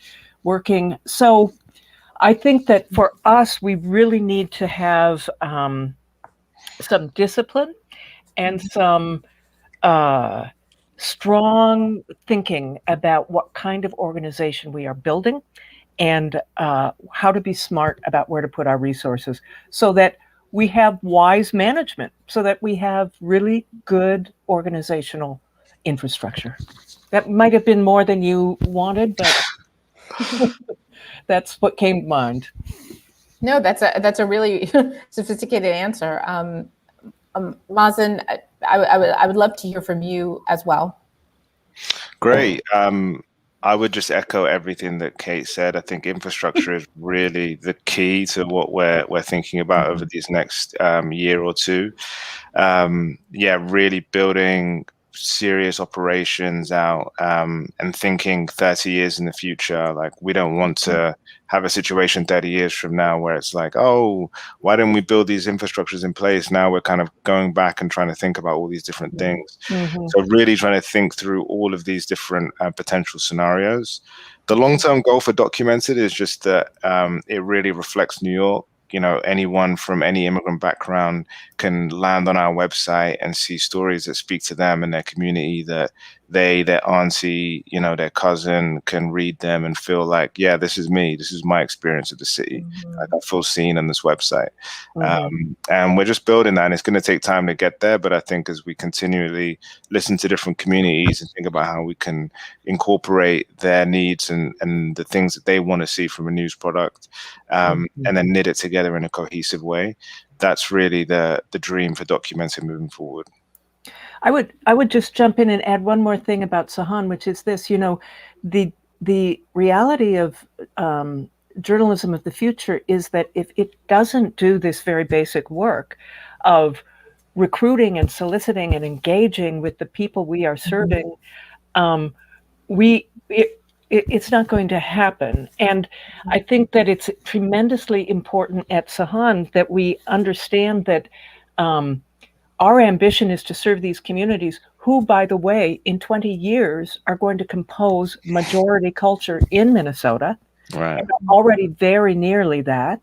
S4: working. So I think that for us, we really need to have some discipline and some strong thinking about what kind of organization we are building and how to be smart about where to put our resources so that we have wise management, so that we have really good organizational infrastructure. That might have been more than you wanted, but that's what came to mind.
S2: No, that's a really sophisticated answer. Mazin, I would love to hear from you as well.
S7: Great. I would just echo everything that Kate said. I think infrastructure is really the key to what we're thinking about over these next year or two. Really building serious operations out and thinking 30 years in the future. Like, we don't want to have a situation 30 years from now where it's like, oh, why didn't we build these infrastructures in place? Now we're kind of going back and trying to think about all these different things. So really trying to think through all of these different potential scenarios. The long-term goal for Documented is just that it really reflects New York. You know, anyone from any immigrant background can land on our website and see stories that speak to them and their community, that their auntie, you know, their cousin can read them and feel like, yeah, this is me. This is my experience of the city. Like, I feel seen on this website. And we're just building that, and it's going to take time to get there. But I think as we continually listen to different communities and think about how we can incorporate their needs and the things that they want to see from a news product, and then knit it together in a cohesive way, that's really the dream for Documented moving forward.
S4: I would just jump in and add one more thing about SAHAN, which is this: you know, the reality of journalism of the future is that if it doesn't do this very basic work of recruiting and soliciting and engaging with the people we are serving, it's not going to happen. And I think that it's tremendously important at SAHAN that we understand that our ambition is to serve these communities who, by the way, in 20 years are going to compose majority culture in Minnesota.
S7: Right.
S4: And already very nearly that.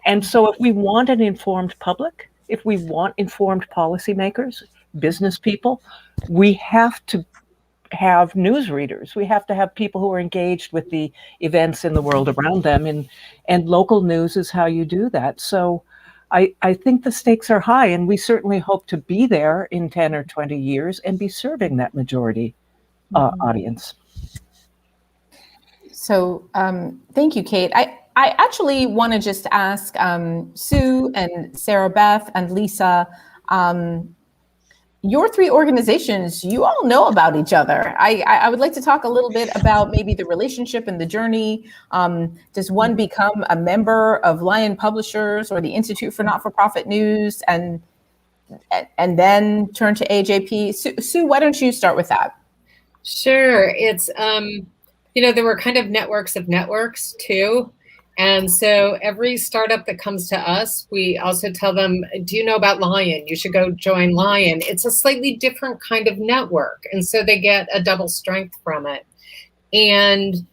S4: And so if we want an informed public, if we want informed policymakers, business people, we have to have news readers. We have to have people who are engaged with the events in the world around them, and local news is how you do that. So I think the stakes are high, and we certainly hope to be there in 10 or 20 years and be serving that majority audience.
S2: So thank you, Kate. I actually want to just ask Sue and Sarabeth and Lisa, your three organizations, you all know about each other. I would like to talk a little bit about maybe the relationship and the journey. Does one become a member of Lion Publishers or the Institute for Not-for-Profit News and then turn to AJP? Sue, why don't you start with that?
S3: Sure. It's, you know, there were kind of networks of networks too. And so every startup that comes to us, we also tell them, do you know about Lion? You should go join Lion. It's a slightly different kind of network. And so they get a double strength from it. And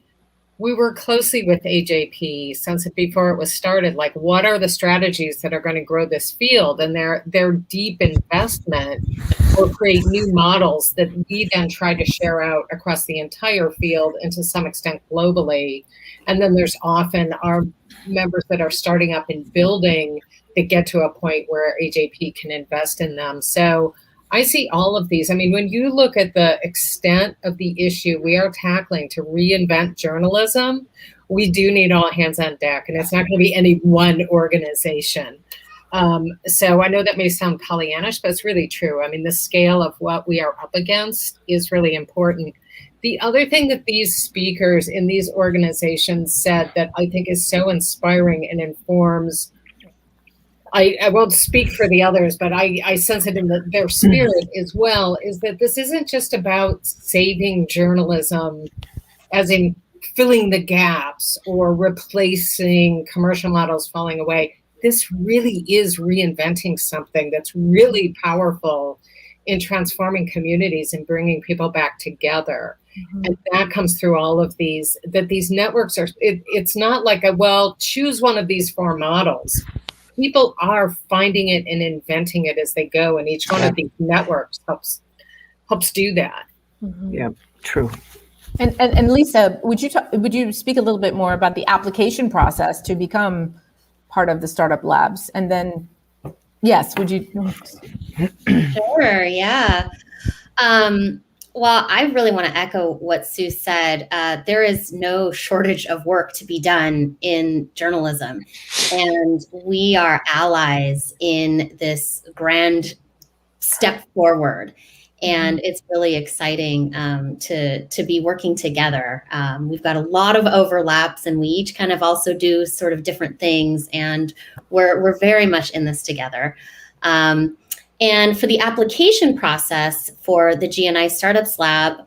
S3: we work closely with AJP since before it was started. Like, what are the strategies that are going to grow this field? And their deep investment will create new models that we then try to share out across the entire field and to some extent globally. And then there's often our members that are starting up and building that get to a point where AJP can invest in them. So I see all of these. I mean, when you look at the extent of the issue we are tackling to reinvent journalism, we do need all hands on deck, and it's not going to be any one organization. So I know that may sound Pollyannish, but it's really true. I mean, the scale of what we are up against is really important. The other thing that these speakers in these organizations said that I think is so inspiring and informs, I won't speak for the others, but I sense it in their spirit as well, is that this isn't just about saving journalism as in filling the gaps or replacing commercial models falling away. This really is reinventing something that's really powerful in transforming communities and bringing people back together. And that comes through all of these, that these networks are, it's not like choose one of these four models. People are finding it and inventing it as they go, and each one of these networks helps do that.
S4: Yeah, true.
S2: And Lisa, would you speak a little bit more about the application process to become part of the Startup Labs? And then, yes, would you?
S5: Sure, yeah. Well, I really want to echo what Sue said. There is no shortage of work to be done in journalism, and we are allies in this grand step forward. And it's really exciting to be working together. We've got a lot of overlaps, and we each kind of also do sort of different things, and we're very much in this together. And for the application process for the GNI Startups Lab,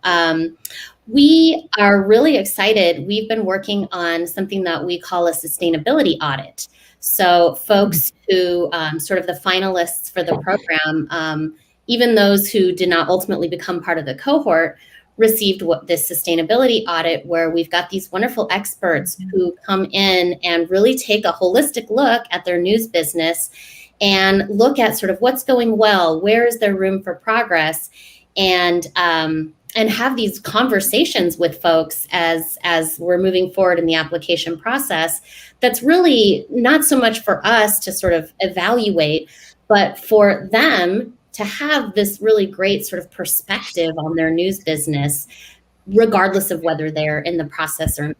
S5: we are really excited. We've been working on something that we call a sustainability audit. So folks who sort of the finalists for the program, even those who did not ultimately become part of the cohort, received this sustainability audit, where we've got these wonderful experts who come in and really take a holistic look at their news business and look at sort of what's going well, where is there room for progress, and have these conversations with folks as we're moving forward in the application process. That's really not so much for us to sort of evaluate, but for them to have this really great sort of perspective on their news business, regardless of whether they're in the process or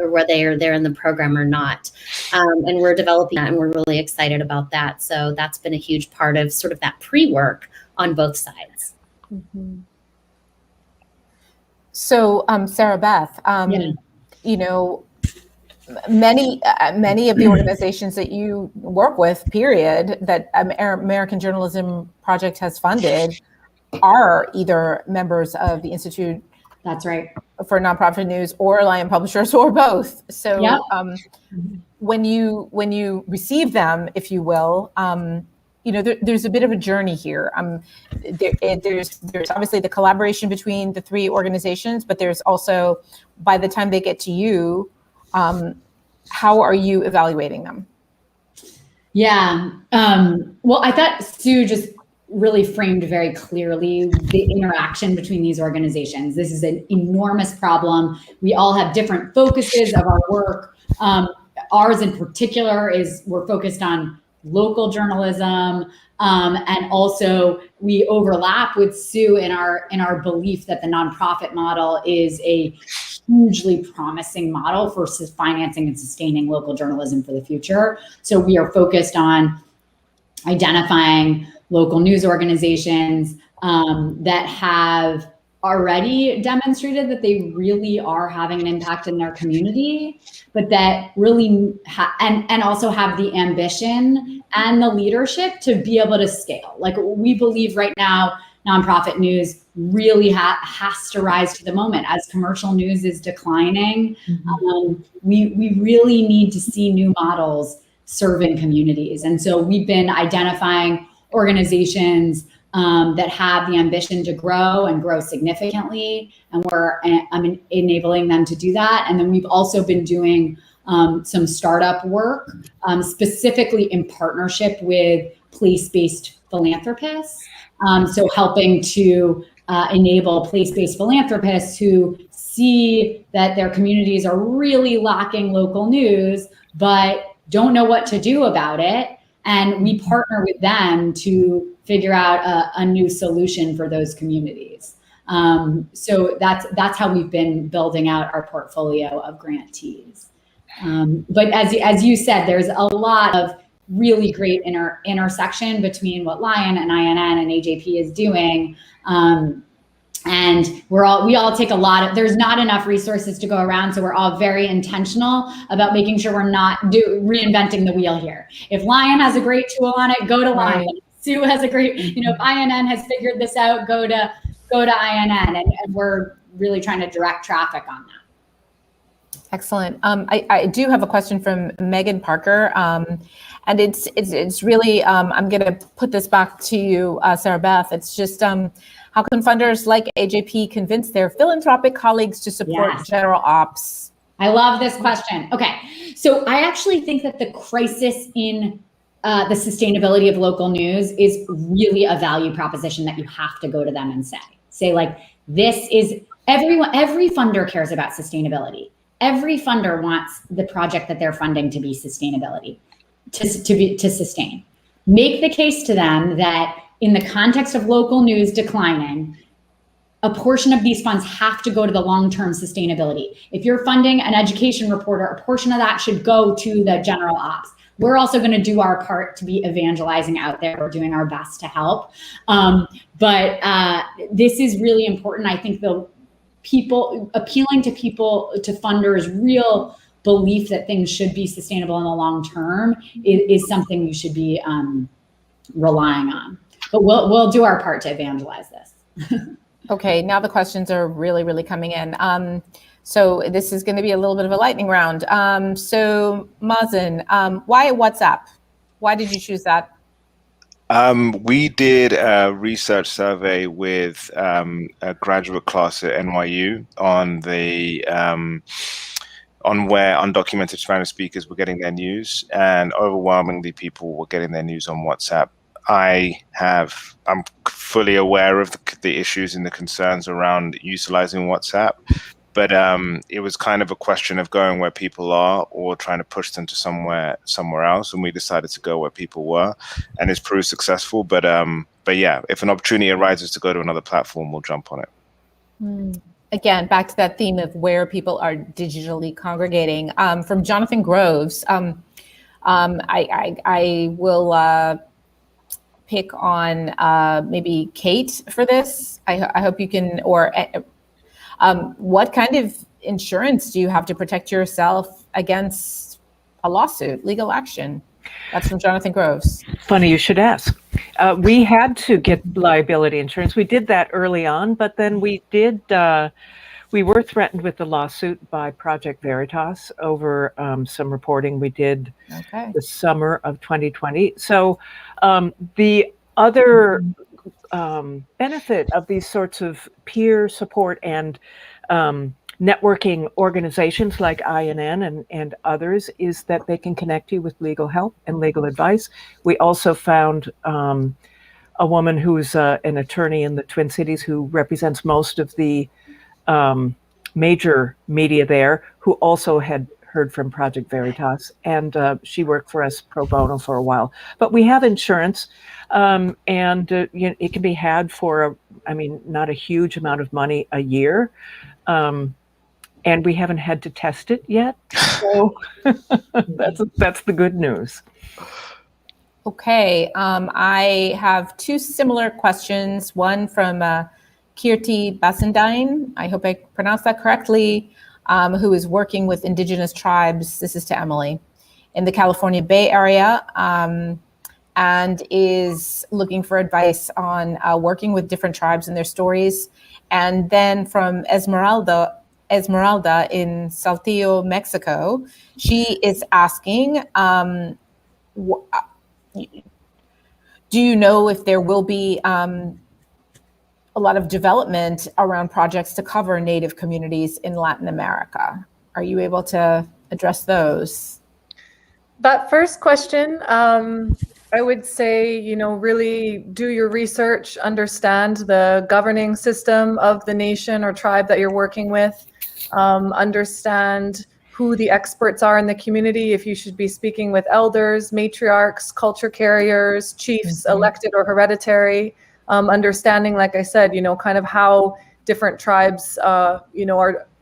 S5: whether they're in the program or not. And we're developing that, and we're really excited about that. So that's been a huge part of sort of that pre-work on both sides.
S2: Mm-hmm. So, Sarabeth, you know, many of the organizations that you work with, that American Journalism Project has funded, are either members of the Institute.
S8: That's right.
S2: For Nonprofit News or Lion Publishers, or both. So
S8: yep.
S2: When you receive them, if you will, you know, there's a bit of a journey here. There's obviously the collaboration between the three organizations, but there's also, by the time they get to you, how are you evaluating them?
S8: Yeah. Well, I thought Sue just really framed very clearly the interaction between these organizations. This is an enormous problem. We all have different focuses of our work. Ours in particular we're focused on local journalism, and also we overlap with Sue in our belief that the nonprofit model is a hugely promising model for financing and sustaining local journalism for the future. So we are focused on identifying local news organizations that have already demonstrated that they really are having an impact in their community, but that really and also have the ambition and the leadership to be able to scale. Like, we believe right now, nonprofit news really has to rise to the moment. As commercial news is declining, we really need to see new models serving communities. And so we've been identifying organizations that have the ambition to grow and grow significantly, and we're enabling them to do that. And then we've also been doing some startup work, specifically in partnership with place-based philanthropists. So helping to enable place-based philanthropists who see that their communities are really lacking local news, but don't know what to do about it. And we partner with them to figure out a new solution for those communities. So that's how we've been building out our portfolio of grantees. But as you said, there's a lot of really great intersection between what Lion and INN and AJP is doing. And we all take a lot of, there's not enough resources to go around. So we're all very intentional about making sure we're not reinventing the wheel here. If Lion has a great tool on it, go to Lion. Right. Sue has a great, if INN has figured this out, go to INN. And we're really trying to direct traffic on that.
S2: Excellent. I do have a question from Megan Parker. And it's really, I'm going to put this back to you, Sarabeth. It's just, how can funders like AJP convince their philanthropic colleagues to support general ops?
S8: I love this question. Okay, so I actually think that the crisis in the sustainability of local news is really a value proposition that you have to go to them and say like, this is, every funder cares about sustainability. Every funder wants the project that they're funding to be sustainability, to sustain. Make the case to them that in the context of local news declining, a portion of these funds have to go to the long-term sustainability. If you're funding an education reporter, a portion of that should go to the general ops. We're also going to do our part to be evangelizing out there. We're doing our best to help. But this is really important. I think appealing to people, to funders' real belief that things should be sustainable in the long term is something you should be relying on. But we'll do our part to evangelize this.
S2: Okay, now the questions are really, really coming in. So this is going to be a little bit of a lightning round. So Mazin, why WhatsApp? Why did you choose that?
S7: We did a research survey with a graduate class at NYU on the on where undocumented Spanish speakers were getting their news, and overwhelmingly people were getting their news on WhatsApp. I'm fully aware of the issues and the concerns around utilizing WhatsApp, but it was kind of a question of going where people are or trying to push them to somewhere else, and we decided to go where people were, and it's proved successful. But yeah, if an opportunity arises to go to another platform, we'll jump on it.
S2: Again, back to that theme of where people are digitally congregating. From Jonathan Groves, I will pick on maybe Kate for this. I hope you can, or what kind of insurance do you have to protect yourself against a lawsuit, legal action? That's from Jonathan Groves.
S4: Funny you should ask. We had to get liability insurance. We did that early on, but then we were threatened with a lawsuit by Project Veritas over some reporting we did the summer of 2020. So the other benefit of these sorts of peer support and networking organizations like INN and others is that they can connect you with legal help and legal advice. We also found a woman who's an attorney in the Twin Cities who represents most of the major media there, who also had heard from Project Veritas, and she worked for us pro bono for a while. But we have insurance, and it can be had for, not a huge amount of money a year. And we haven't had to test it yet, so that's the good news.
S2: Okay, I have two similar questions. One from Kirti Basandine, I hope I pronounced that correctly, who is working with indigenous tribes, this is to Emilee, in the California Bay Area, and is looking for advice on working with different tribes and their stories. And then from Esmeralda in Saltillo, Mexico, she is asking, do you know if there will be a lot of development around projects to cover Native communities in Latin America? Are you able to address those?
S6: That first question, I would say, really do your research, understand the governing system of the nation or tribe that you're working with, understand who the experts are in the community, if you should be speaking with elders, matriarchs, culture carriers, chiefs, elected or hereditary, understanding, like I said, kind of how different tribes,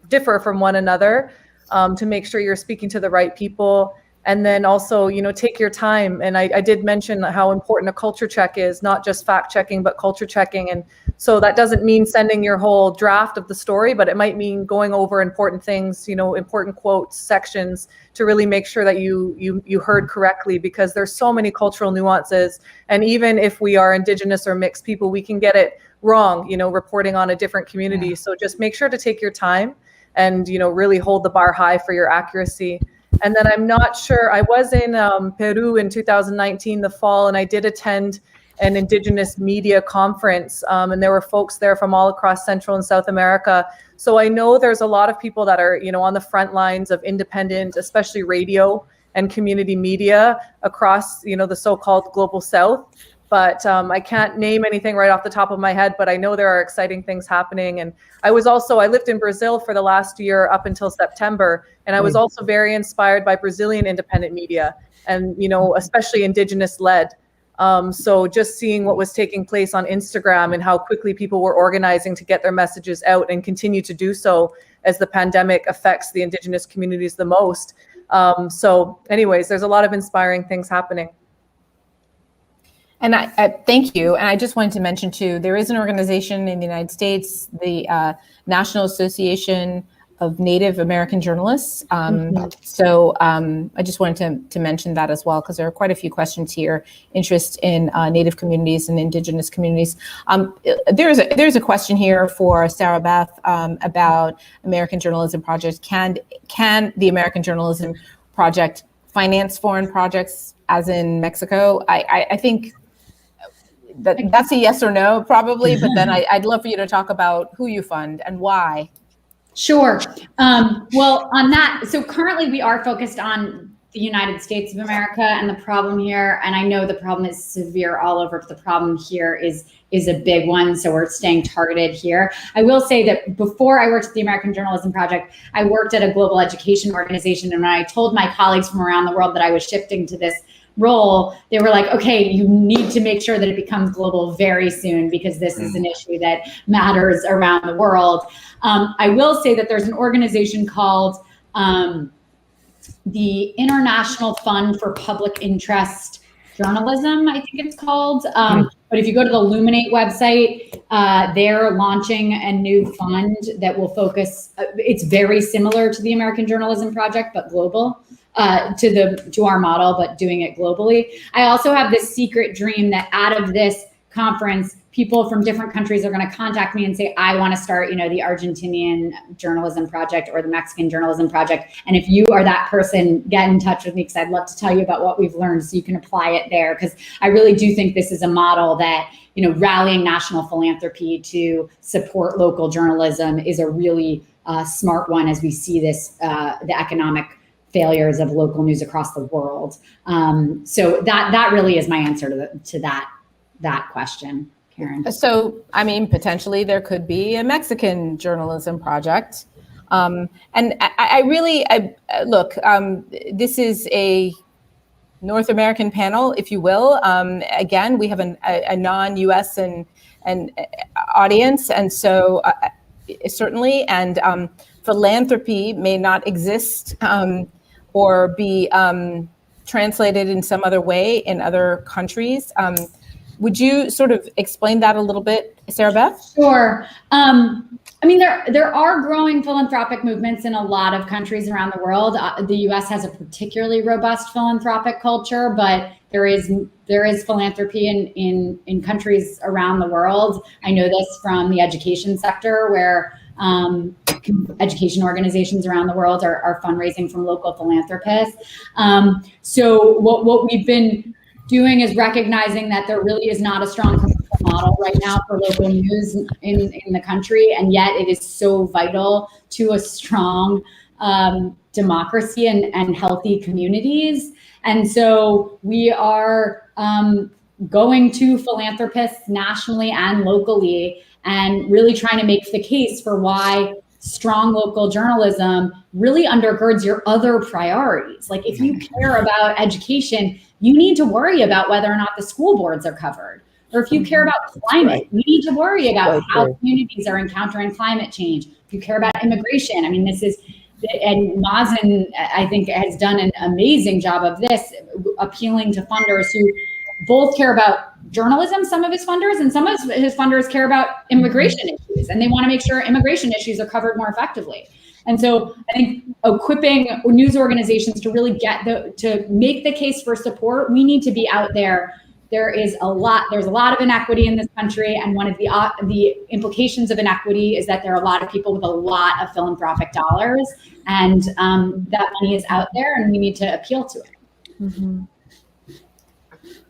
S6: differ from one another, to make sure you're speaking to the right people. And then also, take your time. And I did mention how important a culture check is, not just fact checking, but culture checking. And so that doesn't mean sending your whole draft of the story, but it might mean going over important things, important quotes, sections, to really make sure that you heard correctly, because there's so many cultural nuances. And even if we are indigenous or mixed people, we can get it wrong, reporting on a different community. So just make sure to take your time and, really hold the bar high for your accuracy. And then I'm not sure, I was in Peru in 2019, the fall, and I did attend an indigenous media conference, and there were folks there from all across Central and South America. So I know there's a lot of people that are, on the front lines of independent, especially radio and community media across, the so-called global South. But I can't name anything right off the top of my head, but I know there are exciting things happening. And I lived in Brazil for the last year up until September. And I was also very inspired by Brazilian independent media and, especially indigenous led. So just seeing what was taking place on Instagram and how quickly people were organizing to get their messages out and continue to do so as the pandemic affects the Indigenous communities the most. So anyways, there's a lot of inspiring things happening.
S2: And I thank you. And I just wanted to mention too, there is an organization in the United States, the National Association of Native American Journalists. So I just wanted to mention that as well, because there are quite a few questions here, interest in Native communities and Indigenous communities. There's a question here for Sarabeth about American Journalism Project. Can the American Journalism Project finance foreign projects, as in Mexico? I think that's a yes or no, probably, but then I'd love for you to talk about who you fund and why.
S8: Sure. Well, on that, so currently we are focused on the United States of America and the problem here. And I know the problem is severe all over, but the problem here is a big one. So we're staying targeted here. I will say that before I worked at the American Journalism Project, I worked at a global education organization. And when I told my colleagues from around the world that I was shifting to this role, they were like, okay, you need to make sure that it becomes global very soon, because this is an issue that matters around the world. I will say that there's an organization called the International Fund for Public Interest Journalism, I think it's called. But if you go to the Illuminate website, they're launching a new fund that will focus, it's very similar to the American Journalism Project, but global. To our model, but doing it globally. I also have this secret dream that out of this conference, people from different countries are going to contact me and say, I want to start, the Argentinian Journalism Project or the Mexican Journalism Project. And if you are that person, get in touch with me, because I'd love to tell you about what we've learned so you can apply it there. Because I really do think this is a model that, rallying national philanthropy to support local journalism is a really smart one as we see this, the economic failures of local news across the world. So that really is my answer to that question, Karen. So,
S2: potentially there could be a Mexican journalism project. And I really look, this is a North American panel, if you will. Again, we have a non-US and audience. And so certainly, and philanthropy may not exist or be translated in some other way in other countries. Would you sort of explain that a little bit, Sarabeth?
S8: Sure. There are growing philanthropic movements in a lot of countries around the world. The US has a particularly robust philanthropic culture, but there is philanthropy in countries around the world. I know this from the education sector, where education organizations around the world are fundraising from local philanthropists. So what we've been doing is recognizing that there really is not a strong commercial model right now for local news in the country, and yet it is so vital to a strong democracy and healthy communities. And so we are going to philanthropists nationally and locally and really trying to make the case for why strong local journalism really undergirds your other priorities. Like, if you care about education, you need to worry about whether or not the school boards are covered. Or if you care about climate, you need to worry about how communities are encountering climate change. If you care about immigration, and Mazin, I think, has done an amazing job of this, appealing to funders who both care about journalism, some of his funders, and some of his funders care about immigration issues, and they want to make sure immigration issues are covered more effectively. And so I think equipping news organizations to really to make the case for support, we need to be out there. There's a lot of inequity in this country, and one of the implications of inequity is that there are a lot of people with a lot of philanthropic dollars, and that money is out there, and we need to appeal to it.
S2: Mm-hmm.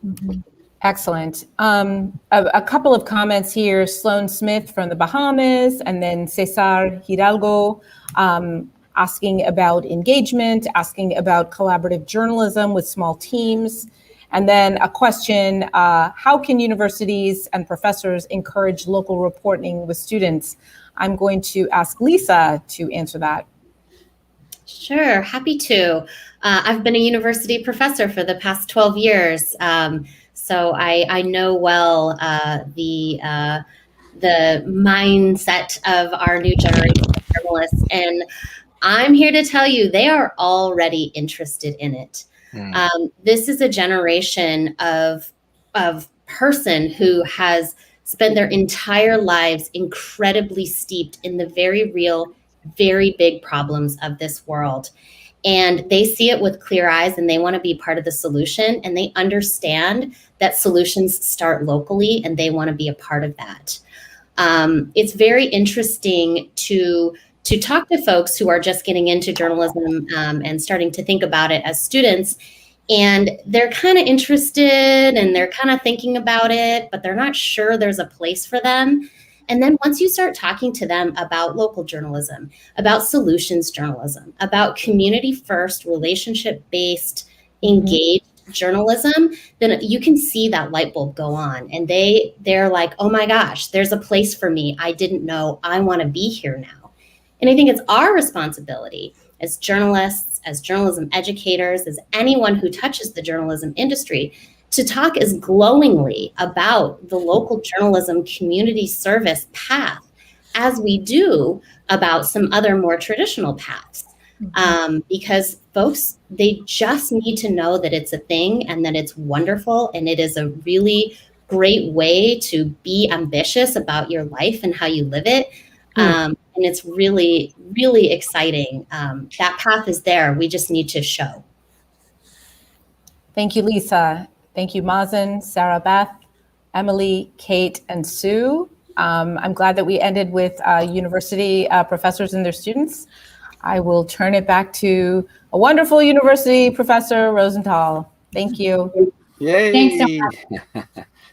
S2: Mm-hmm. Excellent. A couple of comments here. Sloan Smith from the Bahamas, and then Cesar Hidalgo asking about engagement, asking about collaborative journalism with small teams. And then a question, how can universities and professors encourage local reporting with students? I'm going to ask Lisa to answer that.
S5: Sure, happy to. I've been a university professor for the past 12 years. So I know well the mindset of our new generation of journalists, and I'm here to tell you they are already interested in it. This is a generation of person who has spent their entire lives incredibly steeped in the very real, very big problems of this world. And they see it with clear eyes, and they want to be part of the solution. And they understand that solutions start locally, and they want to be a part of that. It's very interesting to talk to folks who are just getting into journalism and starting to think about it as students. And they're kind of interested and they're kind of thinking about it, but they're not sure there's a place for them. And then once you start talking to them about local journalism, about solutions journalism, about community first, relationship based, engaged journalism, then you can see that light bulb go on. And they're like, oh my gosh, there's a place for me. I didn't know. I want to be here now. And I think it's our responsibility as journalists, as journalism educators, as anyone who touches the journalism industry, to talk as glowingly about the local journalism community service path as we do about some other more traditional paths. Because folks, they just need to know that it's a thing and that it's wonderful, and it is a really great way to be ambitious about your life and how you live it. And it's really, really exciting. That path is there. We just need to show.
S2: Thank you, Lisa. Thank you, Mazin, Sarabeth, Emilee, Kate, and Sue. I'm glad that we ended with university professors and their students. I will turn it back to a wonderful university professor, Rosenthal. Thank you.
S1: Yay!
S8: Thanks so much.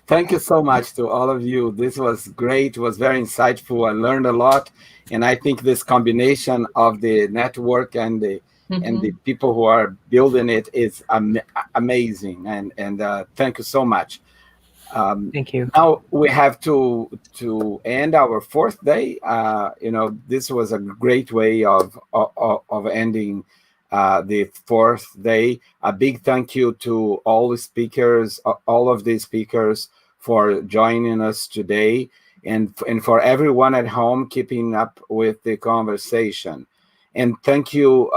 S1: Thank you so much to all of you. This was great. It was very insightful. I learned a lot. And I think this combination of the network and the people who are building it is amazing. And thank you so much.
S4: Thank you.
S1: Now we have to end our fourth day. This was a great way of ending the fourth day. A big thank you to all the speakers, all of the speakers, for joining us today, and for everyone at home keeping up with the conversation. And thank you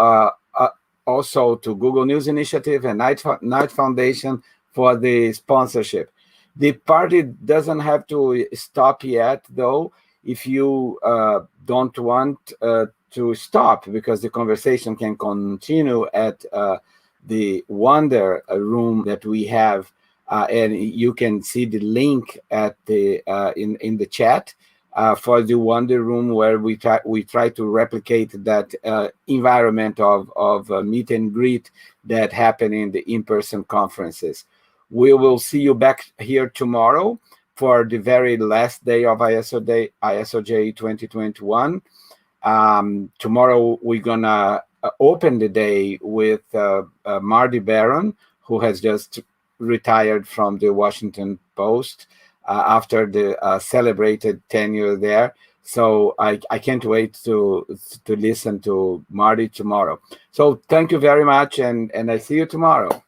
S1: also to Google News Initiative and Knight Foundation for the sponsorship. The party doesn't have to stop yet, though, if you don't want to stop, because the conversation can continue at the Wonder Room that we have, and you can see the link at the in the chat for the Wonder Room, where we try to replicate that environment of meet and greet that happen in the in-person conferences. We will see you back here tomorrow for the very last day of ISOJ 2021. Tomorrow we're gonna open the day with Marty Baron, who has just retired from the Washington Post after the celebrated tenure there. So I can't wait to listen to Marty tomorrow. So thank you very much, and I see you tomorrow.